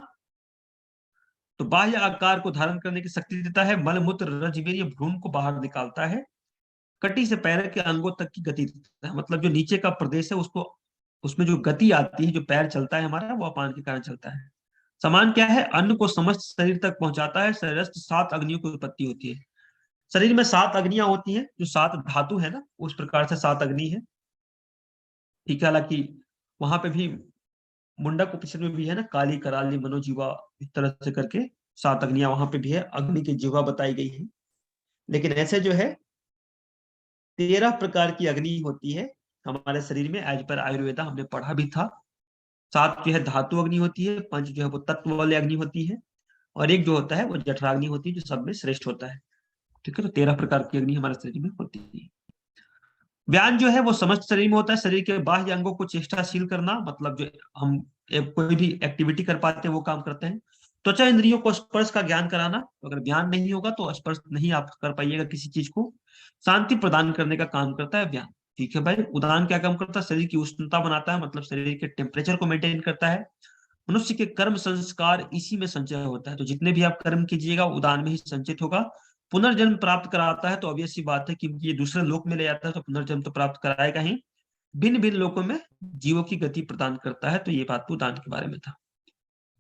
[SPEAKER 1] तो बाह्य आकार को धारण करने की शक्ति देता है। मल मूत्र रजवीर्य भ्रूण को बाहर निकालता है। कटी से पैर के अंगों तक की गति देता है। मतलब जो नीचे का प्रदेश है उसको, उसमें जो गति आती है, जो पैर चलता है हमारा, वो अपान के कारण चलता है। समान क्या है? अन्न को समस्त शरीर तक पहुंचाता है। शरीरस्थ 7 अग्नियों की उत्पत्ति होती है। शरीर में 7 अग्नियां होती हैं, जो 7 धातु है ना, उस प्रकार से 7 अग्नि है। ठीक है, हालांकि वहां पे भी मुंडक उपनिषद में भी है ना, काली, कराली, मनोजीवा, इस तरह से करके 7 अग्नियां वहां पे भी है। अग्नि की जीवा बताई गई है। लेकिन ऐसे जो है 13 प्रकार की अग्नि होती है हमारे शरीर में, एज पर आयुर्वेदा हमने पढ़ा भी था। 7 जो है धातु अग्नि होती है, 5 जो है वो तत्व वाले अग्नि होती है, और एक जो होता है वो जठराग्नि होती है, जो सब में श्रेष्ठ होता है। ठीक है, तो 13 प्रकार की अग्नि हमारे शरीर में होती है। व्यान जो है वो समस्त शरीर में होता है। शरीर के बाह्य अंगों को चेष्टाशील करना, मतलब जो हम कोई भी एक्टिविटी कर पाते हैं वो काम करते हैं। त्वचा इंद्रियों को स्पर्श का ज्ञान कराना, तो अगर ज्ञान नहीं होगा तो स्पर्श नहीं आप कर पाइएगा किसी चीज को। शांति प्रदान करने का काम करता है व्यान। ठीक है भाई। उदान क्या काम करता है? शरीर की उष्णता बनाता है, मतलब शरीर के टेम्परेचर को मेंटेन करता है। मनुष्य के कर्म संस्कार इसी में संचय होता है, तो जितने भी आप कर्म कीजिएगा उदान में ही संचित होगा। पुनर्जन्म प्राप्त कराता है, तो ऑब्वियस सी बात है कि ये दूसरे लोक में ले जाता है, तो पुनर्जन्म तो प्राप्त कराएगा ही। भिन्न भिन्न लोकों में जीवों की गति प्रदान करता है। तो ये बात उदान के बारे में था।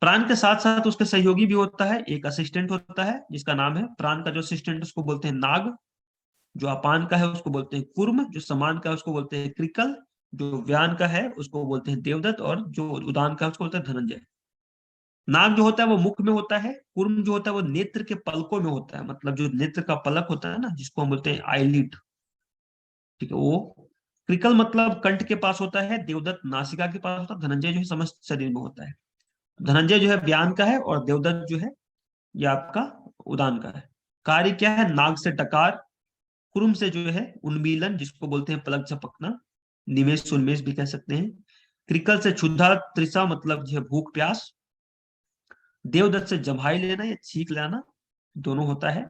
[SPEAKER 1] प्राण के साथ साथ उसके सहयोगी भी होता है, एक असिस्टेंट होता है जिसका नाम है, प्राण का जो असिस्टेंट उसको बोलते हैं नाग। जो अपान का है उसको बोलते हैं कूर्म। जो समान का है उसको बोलते हैं कृकल। जो व्यान का है उसको बोलते हैं देवदत्त। और जो उदान का है उसको बोलते हैं धनंजय। नाग जो होता है वो मुख में होता है। कूर्म जो होता है वो नेत्र के पलकों में होता है, मतलब जो नेत्र का पलक होता है ना, जिसको हम बोलते हैं आईलिड। ठीक है, वो। कृकल मतलब कंठ के पास होता है। देवदत्त नासिका के पास होता है। धनंजय जो है समस्त शरीर में होता है। धनंजय जो है व्यान का है, और देवदत्त जो है ये आपका उदान का है। कार्य क्या है? नाग से डकार, कुर्म से जो है उन्मीलन, जिसको बोलते हैं पलक झपकना, निमेष उन्मेष भी कह सकते हैं। कृकल से क्षुधा तृषा, मतलब जो है भूख प्यास। देवदत्त से जम्हाई लेना या छींक लेना, दोनों होता है।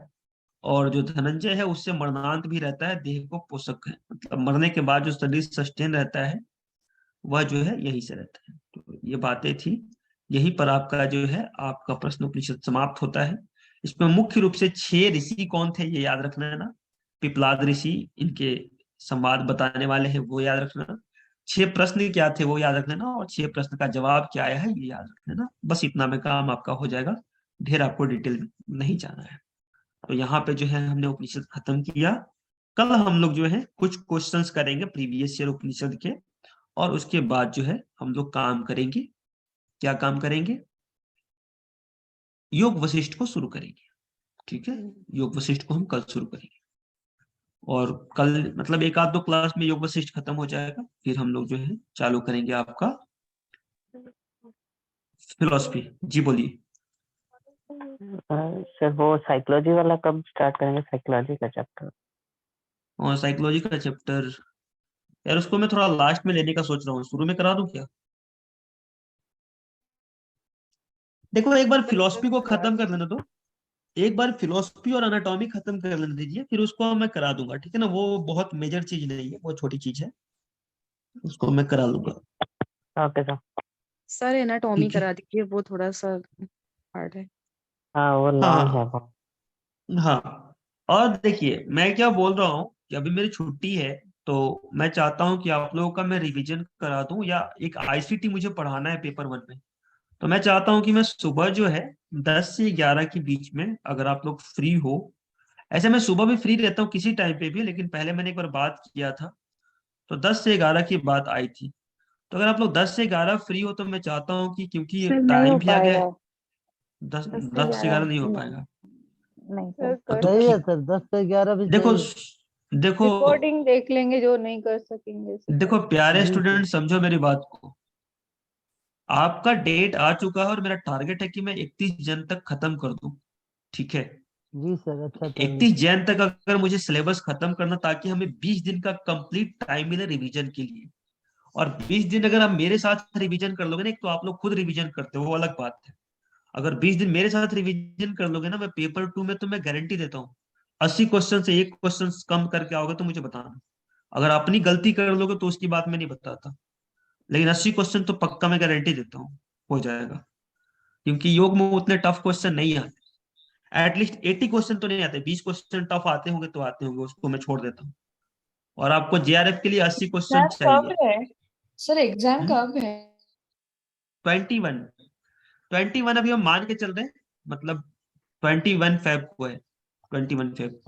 [SPEAKER 1] और जो धनंजय है उससे मरणांत भी रहता है, देह को पोषक है, मतलब मरने के बाद जो शरीर सस्टेन रहता है वह जो है यही से रहता है। तो ये बातें थी। यहीं पर आपका जो है आपका प्रश्न उपनिषद समाप्त होता है। इसमें मुख्य रूप से 6 ऋषि कौन थे ये याद रखना है ना। पिपलाद ऋषि, इनके संवाद बताने वाले हैं, वो याद रखना। 6 प्रश्न क्या थे वो याद रख लेना, और 6 प्रश्न का जवाब क्या आया है ये याद रख लेना। बस इतना में काम आपका हो जाएगा। ढेर आपको डिटेल नहीं जाना है। तो यहाँ पे जो है हमने उपनिषद खत्म किया। कल हम लोग जो है कुछ क्वेश्चंस करेंगे प्रीवियस ईयर उपनिषद के, और उसके बाद जो है हम लोग काम करेंगे। क्या काम करेंगे? योग वशिष्ठ को शुरू करेंगे। ठीक है, योग वशिष्ठ को हम कल शुरू करेंगे। और कल मतलब 1 आध 2 क्लास में योग वशिष्ठ खत्म हो जाएगा, फिर हम लोग जो है चालू करेंगे आपका फिलोसफी। जी बोलिए।
[SPEAKER 7] सर वो साइकोलॉजी वाला कब स्टार्ट करेंगे? साइकोलॉजी का चैप्टर।
[SPEAKER 1] और साइकोलॉजी का चैप्टर यार उसको मैं थोड़ा लास्ट में लेने का सोच रहा हूँ, शुरू में करा दूं क्या? देखो एक बार फिलोसफी को खत्म कर लेना, तो एक बार फिलोसफी और एनाटॉमी खत्म कर लेने दीजिए, फिर उसको मैं करा दूंगा। ठीक है ना, वो बहुत मेजर चीज नहीं है, बहुत छोटी चीज है, उसको मैं करा लूंगा।
[SPEAKER 7] Okay sir.
[SPEAKER 9] सर एनाटॉमी
[SPEAKER 1] ठीक है।
[SPEAKER 9] करा दीजिए, वो थोड़ा सा हार्ड है।
[SPEAKER 7] हाँ वो लॉन्ग है
[SPEAKER 1] हाँ
[SPEAKER 7] बहुत।
[SPEAKER 1] हाँ। और देखिए मैं क्या बोल रहा हूँ कि अभी मेरी छुट्टी है, तो मैं चाहता हूँ कि आप लोगों का मैं रिवीजन करा दूं, या एक आईसीटी मुझे पढ़ाना है पेपर 1 में। तो मैं चाहता हूँ कि मैं सुबह जो है 10 से 11 के बीच में, अगर आप लोग फ्री हो। ऐसे मैं सुबह भी फ्री रहता हूँ किसी टाइम पे भी, लेकिन पहले मैंने एक बार बात किया था तो 10 से 11 की बात आई थी। तो अगर आप लोग 10 से 11 फ्री हो तो मैं चाहता हूँ कि, क्योंकि
[SPEAKER 6] सर नहीं
[SPEAKER 1] टाइम
[SPEAKER 6] हो
[SPEAKER 1] भी आ गया है।
[SPEAKER 6] पाएगा।
[SPEAKER 1] 10
[SPEAKER 6] 10 से
[SPEAKER 1] 10 से 11
[SPEAKER 6] 11
[SPEAKER 1] नहीं हो पाएगा।
[SPEAKER 6] नहीं
[SPEAKER 3] सर
[SPEAKER 6] सर।
[SPEAKER 3] कर
[SPEAKER 1] तो
[SPEAKER 10] सही है
[SPEAKER 3] सकते,
[SPEAKER 1] ठीक,
[SPEAKER 10] सर, 10 से 11 भी
[SPEAKER 1] देखो
[SPEAKER 10] सही है।
[SPEAKER 1] देखो
[SPEAKER 3] रिकॉर्डिंग देख लेंगे, जो नहीं कर सकेंगे सर
[SPEAKER 1] देखो
[SPEAKER 3] कर
[SPEAKER 1] प्यारे
[SPEAKER 10] जी सर।
[SPEAKER 1] स्टूडेंट, समझो मेरी बात को। आपका डेट आ चुका है और मेरा टारगेट है कि मैं 31 जन तक खत्म कर दूं। ठीक है।
[SPEAKER 10] जी सर, अच्छा टारगेट
[SPEAKER 1] 31
[SPEAKER 10] है।
[SPEAKER 1] जैन तक अगर मुझे सिलेबस खत्म करना, ताकि हमें 20 दिन का कंप्लीट टाइम मिले रिवीजन के लिए। और 20 दिन अगर आप मेरे साथ रिवीजन कर लोगे ना, एक तो आप लोग खुद रिवीजन करते हो वो अलग बात है। अगर 20 दिन मेरे साथ रिवीजन कर लोगे ना, मैं पेपर 2 में तो मैं गारंटी देता हूँ 80 क्वेश्चन से एक क्वेश्चन कम करके आओगे तो मुझे बताना। अगर अपनी गलती कर लोगे तो उसकी बात मैं नहीं बताता, लेकिन 80 क्वेश्चन तो पक्का मैं गारंटी देता हूँ हो जाएगा। क्योंकि योग में उतने टफ क्वेश्चन नहीं आते। एटलीस्ट 80 क्वेश्चन तो नहीं आते, 20 क्वेश्चन टफ आते होंगे तो आते होंगे, उसको मैं छोड़ देता हूँ। और आपको जेआरएफ के लिए 80 क्वेश्चन
[SPEAKER 5] एग्जाम कब
[SPEAKER 1] चाहिए।
[SPEAKER 5] है? सर एग्जाम कब है?
[SPEAKER 1] 21 21 अभी हम मान के चल रहे हैं, मतलब 21 फेब को है। 21 फेब।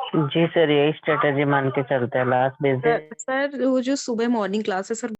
[SPEAKER 7] जी सर, यही स्ट्रेटेजी मान के चलते हैं, लास्ट 20 दिन
[SPEAKER 9] सर वो जो सुबह मॉर्निंग क्लास है सर,